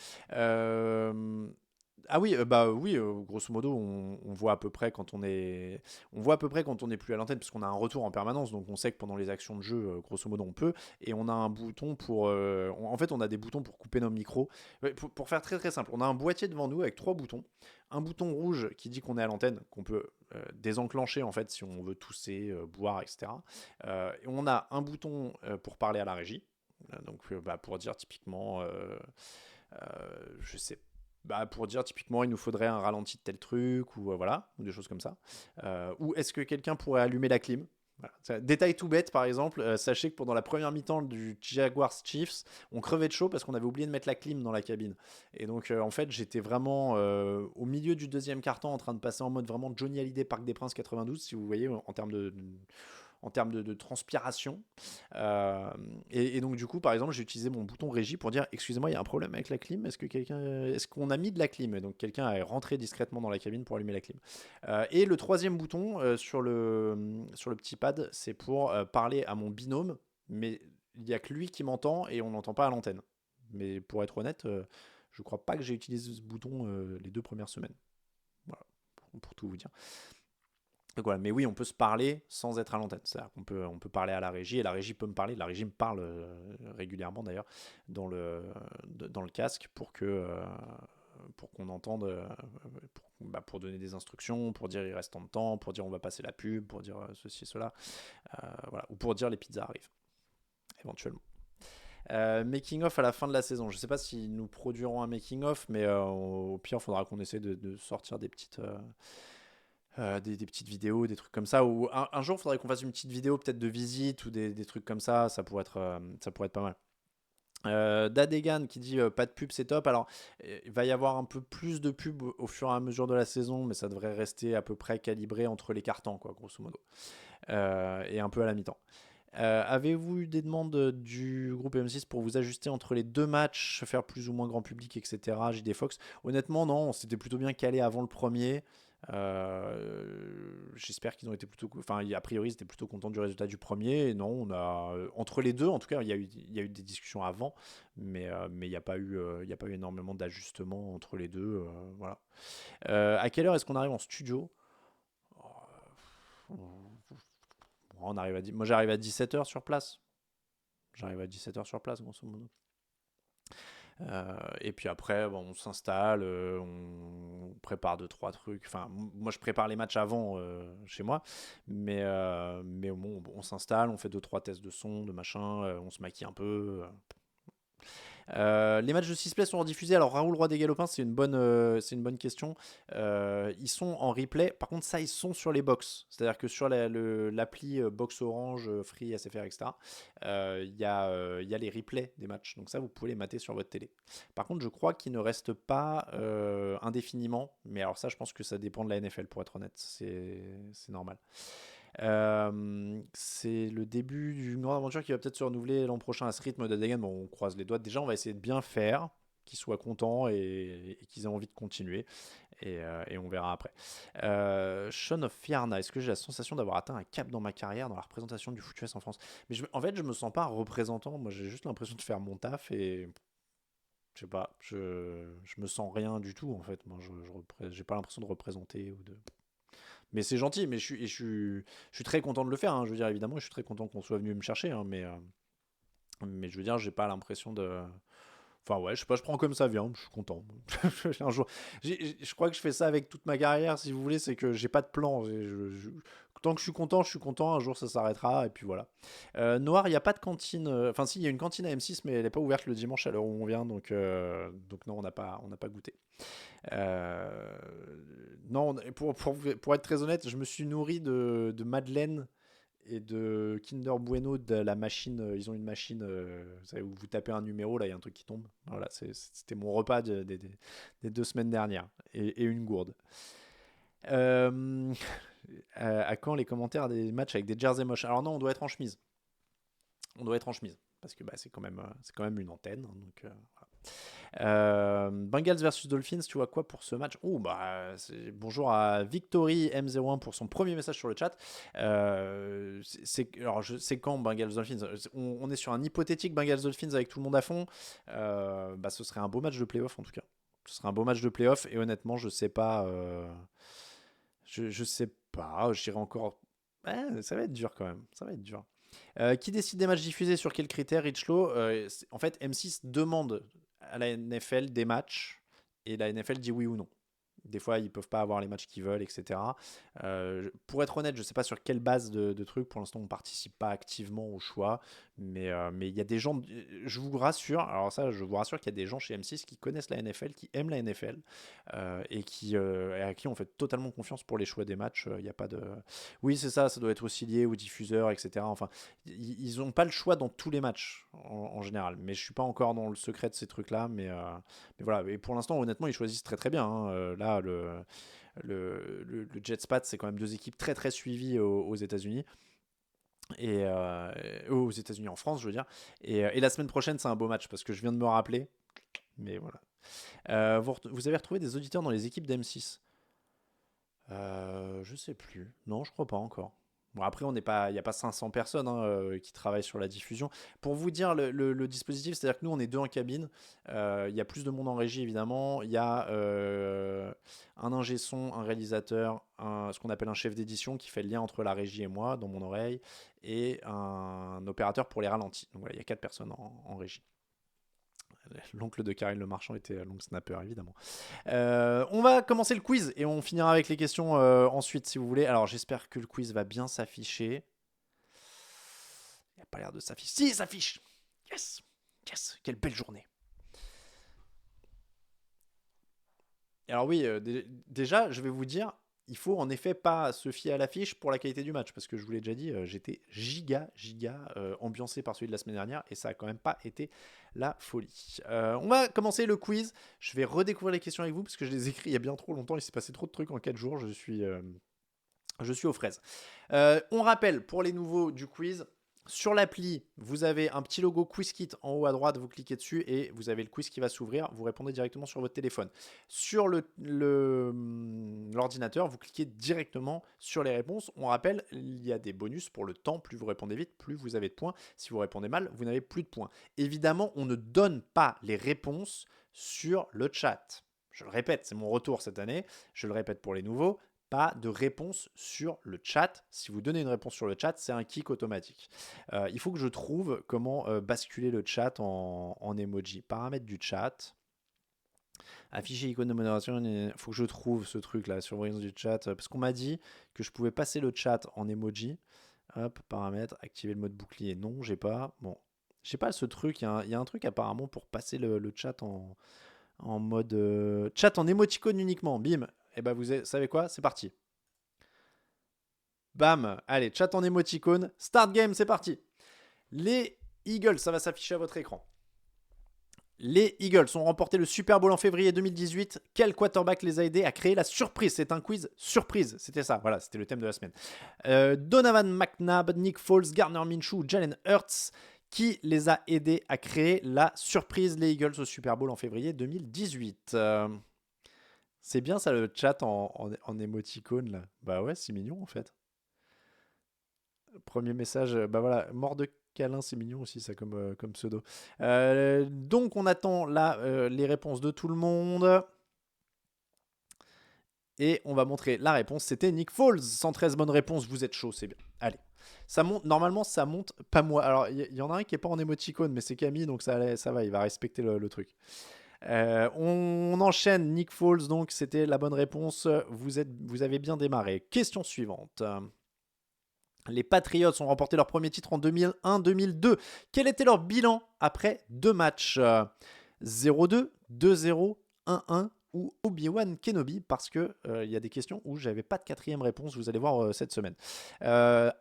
Ah oui, bah oui, grosso modo, on voit à peu près quand on est, on voit à peu près quand on n'est plus à l'antenne, parce qu'on a un retour en permanence, donc on sait que pendant les actions de jeu, grosso modo, on peut, et on a un bouton pour, en fait, on a des boutons pour couper nos micros. Ouais, pour faire très très simple, on a un boîtier devant nous avec 3 boutons, un bouton rouge qui dit qu'on est à l'antenne, qu'on peut désenclencher en fait si on veut tousser, boire, etc. Et on a un bouton pour parler à la régie, donc bah, pour dire typiquement, je sais bah, pour dire typiquement il nous faudrait un ralenti de tel truc ou voilà ou des choses comme ça ou est-ce que quelqu'un pourrait allumer la clim. Voilà. Détail tout bête par exemple, sachez que pendant la première mi-temps du Jaguars Chiefs on crevait de chaud parce qu'on avait oublié de mettre la clim dans la cabine et donc en fait j'étais vraiment au milieu du deuxième quart-temps en train de passer en mode vraiment Johnny Hallyday Parc des Princes 92 si vous voyez en termes de transpiration. Et donc, du coup, par exemple, j'ai utilisé mon bouton régie pour dire excusez-moi, il y a un problème avec la clim. Est-ce qu'on a mis de la clim? Et donc, quelqu'un est rentré discrètement dans la cabine pour allumer la clim. Et le troisième bouton sur le petit pad, c'est pour parler à mon binôme, mais il n'y a que lui qui m'entend et on n'entend pas à l'antenne. Mais pour être honnête, je crois pas que j'ai utilisé ce bouton les 2 premières semaines. Voilà, pour tout vous dire. Donc voilà, mais oui, on peut se parler sans être à l'antenne. C'est-à-dire qu'on peut parler à la régie et la régie peut me parler. La régie me parle régulièrement d'ailleurs dans le casque pour qu'on entende, pour donner des instructions, pour dire il reste tant de temps, pour dire on va passer la pub, pour dire ceci et cela, voilà, ou pour dire les pizzas arrivent éventuellement. Making of à la fin de la saison. Je sais pas si nous produirons un making of, mais au pire, il faudra qu'on essaie de sortir des petites vidéos, des trucs comme ça. Ou un jour, il faudrait qu'on fasse une petite vidéo peut-être de visite ou des trucs comme ça. Ça pourrait être pas mal. Dadegan qui dit pas de pub, c'est top. Alors, il va y avoir un peu plus de pub au fur et à mesure de la saison, mais ça devrait rester à peu près calibré entre les cartons, quoi, grosso modo. Et un peu à la mi-temps. Avez-vous eu des demandes du groupe M6 pour vous ajuster entre les 2 matchs, faire plus ou moins grand public, etc. JD Fox? Honnêtement, non, on s'était plutôt bien calé avant le premier. J'espère qu'ils ont été plutôt. Enfin, a priori, ils étaient plutôt contents du résultat du premier. Et non, on a. Entre les deux, en tout cas, il y a eu des discussions avant, mais il n'y a pas eu énormément d'ajustements entre les deux. Voilà. À quelle heure est-ce qu'on arrive en studio? On arrive Moi, j'arrive à 17h sur place. J'arrive à 17h sur place, grosso modo. Et puis après, bon, on s'installe, on prépare 2-3 trucs. Enfin, moi, je prépare les matchs avant chez moi, mais bon, on s'installe, on fait 2-3 tests de son, de machin, on se maquille un peu. Les matchs de 6 play sont rediffusés. Alors, Raoul Roi des Galopins, c'est une bonne question. Ils sont en replay. Par contre, ça, ils sont sur les box. C'est-à-dire que sur l'appli Box Orange, Free, SFR, etc., il y a les replays des matchs. Donc, ça, vous pouvez les mater sur votre télé. Par contre, je crois qu'ils ne restent pas indéfiniment. Mais alors, ça, je pense que ça dépend de la NFL, pour être honnête. C'est normal. C'est le début d'une grande aventure qui va peut-être se renouveler l'an prochain à ce rythme de Degan. Bon, on croise les doigts. Déjà, on va essayer de bien faire, qu'ils soient contents et qu'ils aient envie de continuer. Et on verra après. Sean of Fiarna, est-ce que j'ai la sensation d'avoir atteint un cap dans ma carrière dans la représentation du foot US en France? Mais en fait, je me sens pas représentant. Moi, j'ai juste l'impression de faire mon taf et je sais pas, je me sens rien du tout en fait. Moi, j'ai pas l'impression de représenter ou de. Mais c'est gentil, mais je suis très content de le faire, hein. Je veux dire, évidemment, je suis très content qu'on soit venu me chercher, hein, mais je veux dire, j'ai pas l'impression de. Enfin, ouais, je sais pas, je prends comme ça vient, je suis content. Un jour, je crois que je fais ça avec toute ma carrière, si vous voulez, c'est que j'ai pas de plan. Tant que je suis content, je suis content. Un jour, ça s'arrêtera, et puis voilà. Noir, il n'y a pas de cantine. Enfin, si, il y a une cantine à M6, mais elle n'est pas ouverte le dimanche à l'heure où on vient, donc non, on n'a pas goûté. Euh, non, pour être très honnête, je me suis nourri de Madeleine et de Kinder Bueno de la machine. Ils ont une machine, vous savez, où vous tapez un numéro, là, il y a un truc qui tombe. Voilà, c'était mon repas des 2 semaines dernières. Et une gourde. Euh, à quand les commentaires des matchs avec des jerseys moches? Alors non, on doit être en chemise. On doit être en chemise. Parce que c'est quand même une antenne. Donc, voilà. Bengals versus Dolphins, tu vois quoi pour ce match? Oh, bah, bonjour à Victory M01 pour son premier message sur le chat. Alors, c'est quand Bengals Dolphins? On est sur un hypothétique Bengals Dolphins avec tout le monde à fond. Bah, ce serait un beau match de playoff en tout cas. Ce serait un beau match de playoff et honnêtement, je sais pas. Je sais pas. J'irai encore. Ça va être dur quand même. Ça va être dur. Qui décide des matchs diffusés sur quels critères, Richlow? En fait, M6 demande à la NFL des matchs et la NFL dit oui ou non. Des fois, ils peuvent pas avoir les matchs qu'ils veulent, etc. Pour être honnête, je sais pas sur quelle base de trucs. Pour l'instant, on participe pas activement au choix, mais il y a des gens. Je vous rassure. Alors ça, je vous rassure qu'il y a des gens chez M6 qui connaissent la NFL, qui aiment la NFL et à qui on fait totalement confiance pour les choix des matchs. Il y a pas de. Oui, c'est ça. Ça doit être aussi lié aux diffuseurs, etc. Enfin, ils ont pas le choix dans tous les matchs en général. Mais je suis pas encore dans le secret de ces trucs-là, mais voilà, et pour l'instant, honnêtement, ils choisissent très très bien, hein. Là, le Jetspat, c'est quand même 2 équipes très très suivies aux États-Unis. Aux États-Unis, en France, je veux dire. Et la semaine prochaine, c'est un beau match parce que je viens de me rappeler. Mais voilà. Vous avez retrouvé des auditeurs dans les équipes d'M6? Je sais plus. Non, je crois pas encore. Bon, après, il n'y a pas 500 personnes qui travaillent sur la diffusion. Pour vous dire le dispositif, c'est-à-dire que nous, on est 2 en cabine. Il y a plus de monde en régie, évidemment. Il y a un ingé son, un réalisateur, ce qu'on appelle un chef d'édition qui fait le lien entre la régie et moi, dans mon oreille, et un opérateur pour les ralentis. Donc voilà, il y a 4 personnes en régie. L'oncle de Karine Le Marchand était long snapper, évidemment. On va commencer le quiz et on finira avec les questions ensuite, si vous voulez. Alors, j'espère que le quiz va bien s'afficher. Il n'a pas l'air de s'afficher. Si, il s'affiche. Yes. Yes. Quelle belle journée. Alors oui, déjà, je vais vous dire, il faut en effet pas se fier à l'affiche pour la qualité du match, parce que je vous l'ai déjà dit, j'étais giga ambiancé par celui de la semaine dernière, et ça a quand même pas été la folie. On va commencer le quiz. Je vais redécouvrir les questions avec vous, parce que je les ai écrits il y a bien trop longtemps, il s'est passé trop de trucs en 4 jours, je suis aux fraises. On rappelle, pour les nouveaux du quiz, sur l'appli, vous avez un petit logo QuizKit en haut à droite, vous cliquez dessus et vous avez le quiz qui va s'ouvrir. Vous répondez directement sur votre téléphone. Sur l'ordinateur, vous cliquez directement sur les réponses. On rappelle, il y a des bonus pour le temps. Plus vous répondez vite, plus vous avez de points. Si vous répondez mal, vous n'avez plus de points. Évidemment, on ne donne pas les réponses sur le chat. Je le répète, c'est mon retour cette année. Je le répète pour les nouveaux. Pas de réponse sur le chat. Si vous donnez une réponse sur le chat, c'est un kick automatique. Il faut que je trouve comment basculer le chat en emoji. Paramètres du chat. Afficher icône de modération. Il faut que je trouve ce truc-là, surveillance du chat. Parce qu'on m'a dit que je pouvais passer le chat en emoji. Hop, paramètres, activer le mode bouclier. Non, j'ai pas. Bon, j'ai pas ce truc. Il y a un truc apparemment pour passer le chat en mode chat en émoticône uniquement. Bim. Et ben vous savez quoi? C'est parti. Bam. Allez, chat en émoticône. Start game, c'est parti. Les Eagles, ça va s'afficher à votre écran. Les Eagles ont remporté le Super Bowl en février 2018. Quel quarterback les a aidés à créer la surprise? C'est un quiz surprise. C'était ça, voilà, c'était le thème de la semaine. Donovan McNabb, Nick Foles, Gardner Minshew, Jalen Hurts. Qui les a aidés à créer la surprise, les Eagles, au Super Bowl en février 2018 C'est bien ça, le chat en émoticône, là. Bah ouais, c'est mignon, en fait. Premier message, bah voilà, mort de câlin, c'est mignon aussi, ça, comme pseudo. Donc, on attend là les réponses de tout le monde. Et on va montrer la réponse. C'était Nick Foles. 113 bonnes réponses, vous êtes chaud, c'est bien. Allez. Ça monte, normalement, ça monte pas moi. Alors, il y en a un qui est pas en émoticône, mais c'est Camille, donc ça va, il va respecter le truc. On enchaîne. Nick Foles, donc c'était la bonne réponse. Vous avez bien démarré. Question suivante. Les Patriots ont remporté leur premier titre en 2001-2002. Quel était leur bilan après 2 matchs 0-2, 2-0, 1-1 ou Obi-Wan Kenobi? Parce que y a des questions où j'avais pas de quatrième réponse, vous allez voir cette semaine. 1-1,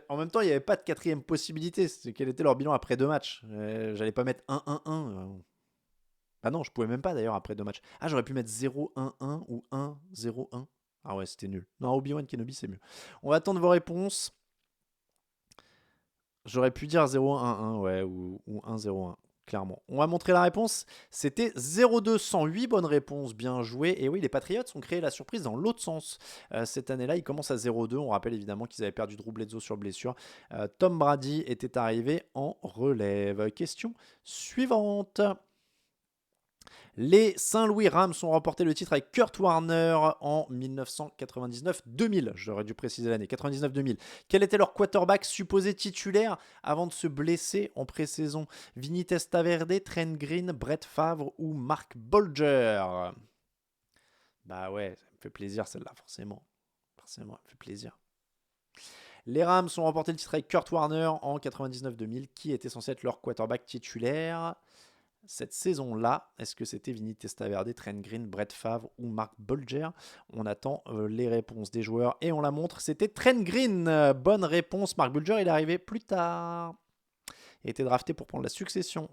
en même temps, il n'y avait pas de quatrième possibilité. Quel était leur bilan après 2 matchs? J'allais pas mettre 1-1-1. Bah non, je pouvais même pas d'ailleurs après 2 matchs. Ah, j'aurais pu mettre 0-1-1 ou 1-0-1. Ah ouais, c'était nul. Non, Obi-Wan Kenobi, c'est mieux. On va attendre vos réponses. J'aurais pu dire 0-1-1, ouais, ou 1-0-1, clairement. On va montrer la réponse. C'était 0-2, 108 bonnes réponses, bien joué. Et oui, les Patriots ont créé la surprise dans l'autre sens. Cette année-là, ils commencent à 0-2. On rappelle évidemment qu'ils avaient perdu Drew Bledsoe sur blessure. Tom Brady était arrivé en relève. Question suivante. Les Saint-Louis Rams ont remporté le titre avec Kurt Warner en 1999-2000. J'aurais dû préciser l'année. 99-2000. Quel était leur quarterback supposé titulaire avant de se blesser en pré-saison? Vinny Testaverde, Trent Green, Brett Favre ou Mark Bolger? Bah ouais, ça me fait plaisir celle-là, forcément. Forcément, ça me fait plaisir. Les Rams ont remporté le titre avec Kurt Warner en 99-2000. Qui était censé être leur quarterback titulaire cette saison-là? Est-ce que c'était Vinny Testaverde, Trent Green, Brett Favre ou Mark Bolger? On attend les réponses des joueurs et on la montre. C'était Trent Green. Bonne réponse. Mark Bolger, il est arrivé plus tard. Il a été drafté pour prendre la succession.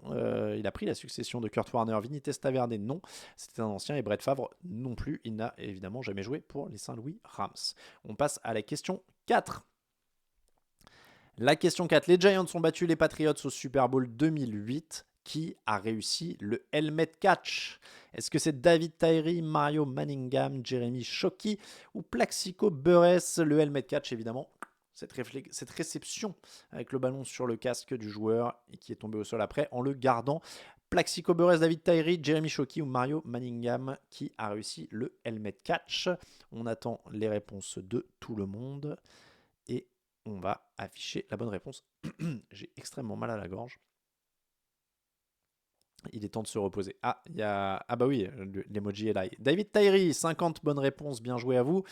Il a pris la succession de Kurt Warner. Vinny Testaverde, non. C'était un ancien. Et Brett Favre, non plus. Il n'a évidemment jamais joué pour les Saint-Louis Rams. On passe à la question 4. La question 4. Les Giants ont battu les Patriots au Super Bowl 2008. Qui a réussi le helmet catch? Est-ce que c'est David Tyree, Mario Manningham, Jeremy Shockey ou Plaxico Burress? Le helmet catch, évidemment, cette réception avec le ballon sur le casque du joueur et qui est tombé au sol après en le gardant. Plaxico Burress, David Tyree, Jeremy Shockey ou Mario Manningham qui a réussi le helmet catch. On attend les réponses de tout le monde et on va afficher la bonne réponse. J'ai extrêmement mal à la gorge. Il est temps de se reposer. Ah, il y a... Ah bah oui, l'emoji est là. David Tyree, 50 bonnes réponses, bien joué à vous.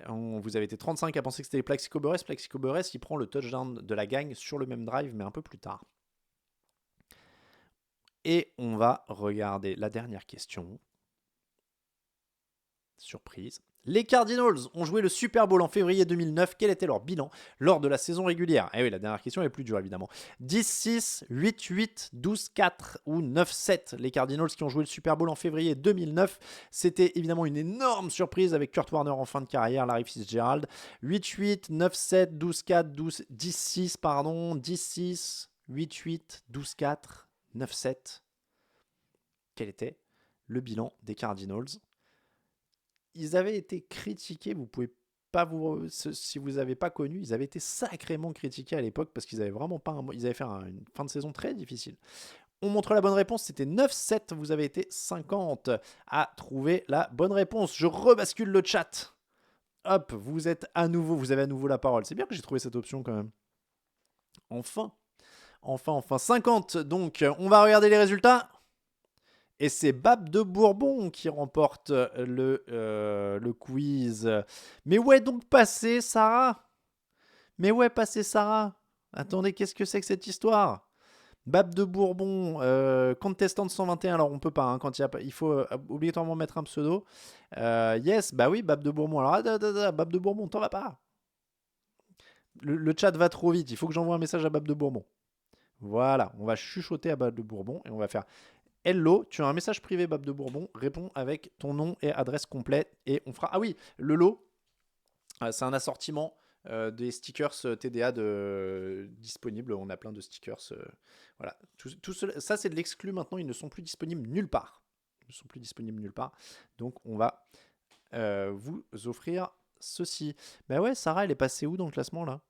Vous avez été 35 à penser que c'était Plaxico Burress. Plaxico Burress, il prend le touchdown de la gang sur le même drive, mais un peu plus tard. Et on va regarder la dernière question. Surprise. Les Cardinals ont joué le Super Bowl en février 2009. Quel était leur bilan lors de la saison régulière? Eh oui, la dernière question est plus dure, évidemment. 10-6, 8-8, 12-4 ou 9-7. Les Cardinals qui ont joué le Super Bowl en février 2009. C'était évidemment une énorme surprise avec Kurt Warner en fin de carrière, Larry Fitzgerald. 8-8, 9-7, 12-4, 10-6, pardon, 10-6, 8-8, 12-4, 9-7. Quel était le bilan des Cardinals? Ils avaient été critiqués, vous pouvez pas vous... Si vous n'avez pas connu, ils avaient été sacrément critiqués à l'époque parce qu'ils avaient vraiment pas... Ils avaient fait une fin de saison très difficile. On montre la bonne réponse, c'était 9-7, vous avez été 50 à trouver la bonne réponse. Je rebascule le chat. Hop, vous avez à nouveau la parole. C'est bien que j'ai trouvé cette option quand même. Enfin, 50. Donc, on va regarder les résultats. Et c'est Bab de Bourbon qui remporte le quiz. Mais où est donc passé Sarah? Attendez, qu'est-ce que c'est que cette histoire? Bab de Bourbon, contestant de 121. Alors on peut pas, quand il faut obligatoirement mettre un pseudo. Yes, bah oui, Bab de Bourbon. Alors Bab de Bourbon, t'en vas pas. Le chat va trop vite. Il faut que j'envoie un message à Bab de Bourbon. Voilà, on va chuchoter à Bab de Bourbon et on va faire... Hello, tu as un message privé Bab de Bourbon, réponds avec ton nom et adresse complète et on fera... Ah oui, le lot, c'est un assortiment des stickers TDA disponibles. On a plein de stickers. Voilà. Ça, c'est de l'exclu maintenant. Ils ne sont plus disponibles nulle part. Donc, on va vous offrir ceci. Ben ouais, Sarah, elle est passée où dans le classement là?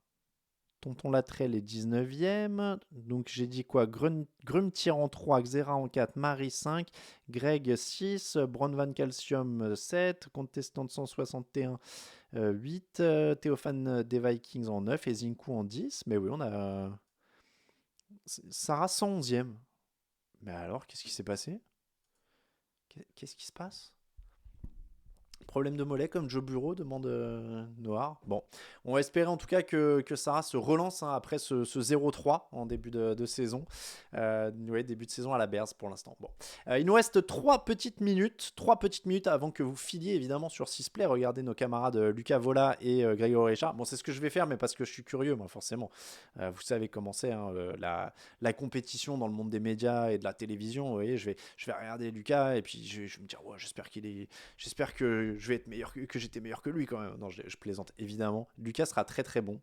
Tonton Latrell est 19e. Donc j'ai dit quoi? Grum tire en 3, Xera en 4, Marie 5, Greg 6, Bronvan Calcium 7, Contestant 161 8, Théophane des Vikings en 9 et Zinku en 10. Mais oui, on a Sarah 111e. Mais alors, qu'est-ce qui s'est passé? Qu'est-ce qui se passe? Problème de mollet comme Joe Bureau, demande Noir. Bon, on va espérer en tout cas que Sarah se relance après ce 0-3 en début de saison. Ouais, début de saison à la Bears pour l'instant. Bon, il nous reste 3 petites minutes avant que vous filiez évidemment sur Sisplay. Regardez nos camarades Lucas Vola et Grégory Richard. Bon, c'est ce que je vais faire, mais parce que je suis curieux, moi, forcément. Vous savez comment c'est, hein, la compétition dans le monde des médias et de la télévision. Vous voyez, je vais regarder Lucas et puis je vais me dire, ouais, j'espère que je vais être meilleur que j'étais meilleur que lui quand même. Non, je plaisante évidemment. Lucas sera très très bon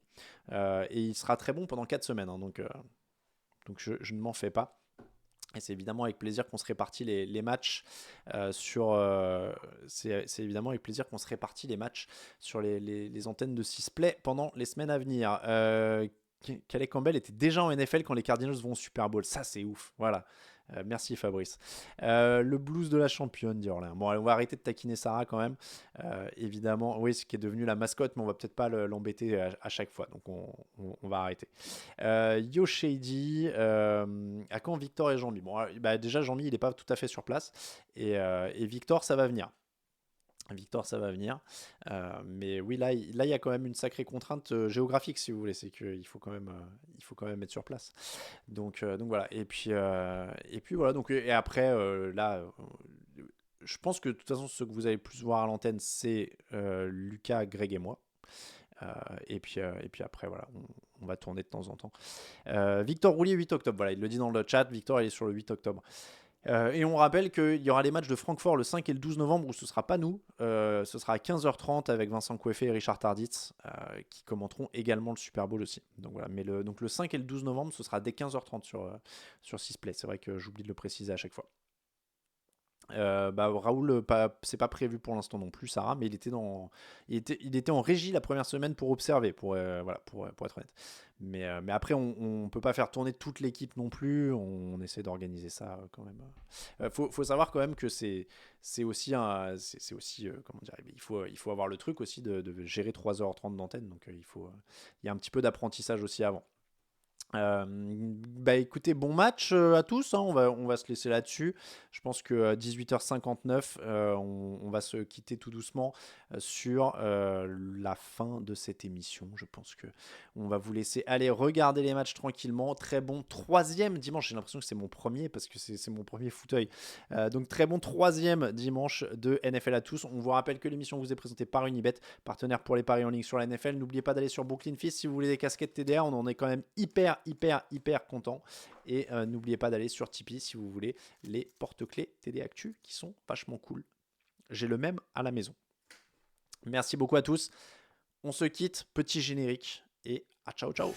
et il sera très bon pendant 4 semaines. Hein, donc je ne m'en fais pas. Et c'est évidemment avec plaisir qu'on se répartit les matchs c'est évidemment avec plaisir qu'on se répartit les matchs sur les antennes de Sisplay pendant les semaines à venir. Calais Campbell était déjà en NFL quand les Cardinals vont au Super Bowl. Ça, c'est ouf. Voilà. Merci Fabrice. Le blues de la championne, dit Orléans. Bon, allez, on va arrêter de taquiner Sarah quand même. Évidemment, oui, ce qui est devenu la mascotte, mais on va peut-être pas l'embêter à chaque fois. Donc on va arrêter. Yo Shady, à quand Victor et Jean-Mi? Bon, bah, déjà Jean-Mi, il n'est pas tout à fait sur place. Et Victor, ça va venir. Mais oui, là, il y a quand même une sacrée contrainte géographique, si vous voulez. C'est qu'il faut quand même être sur place. Donc voilà. Et puis voilà. Donc, et après, là, je pense que de toute façon, ce que vous allez plus voir à l'antenne, c'est Lucas, Greg et moi. Et puis après, voilà, on va tourner de temps en temps. Victor Roulier, 8 octobre. Voilà, il le dit dans le chat. Victor, il est sur le 8 octobre. Et on rappelle qu'il y aura les matchs de Francfort le 5 et le 12 novembre où ce ne sera pas nous. Ce sera à 15h30 avec Vincent Coueffet et Richard Tarditz qui commenteront également le Super Bowl aussi. Donc voilà, mais donc le 5 et le 12 novembre, ce sera dès 15h30 sur Sisplay. C'est vrai que j'oublie de le préciser à chaque fois. Raoul, c'est pas prévu pour l'instant non plus, Sarah, mais il était en régie la première semaine pour observer, pour être honnête. Mais après, on peut pas faire tourner toute l'équipe non plus. On essaie d'organiser ça quand même. Faut savoir quand même que c'est aussi comment dire, il faut avoir le truc aussi de gérer 3h30 d'antenne, donc il y a un petit peu d'apprentissage aussi avant. Écoutez, bon match à tous, hein, on va se laisser là-dessus. Je pense que 18h59, on va se quitter tout doucement sur la fin de cette émission. Je pense que on va vous laisser aller regarder les matchs tranquillement. Très bon troisième dimanche, j'ai l'impression que c'est mon premier parce que c'est mon premier fauteuil. Donc très bon troisième dimanche de NFL à tous. On vous rappelle que l'émission vous est présentée par Unibet, partenaire pour les paris en ligne sur la NFL. N'oubliez pas d'aller sur Brooklyn Fist si vous voulez des casquettes TDA, on en est quand même hyper content. Et n'oubliez pas d'aller sur Tipeee si vous voulez les porte-clés TD Actu qui sont vachement cool. J'ai le même à la maison. Merci beaucoup à tous. On se quitte, petit générique et à ciao ciao.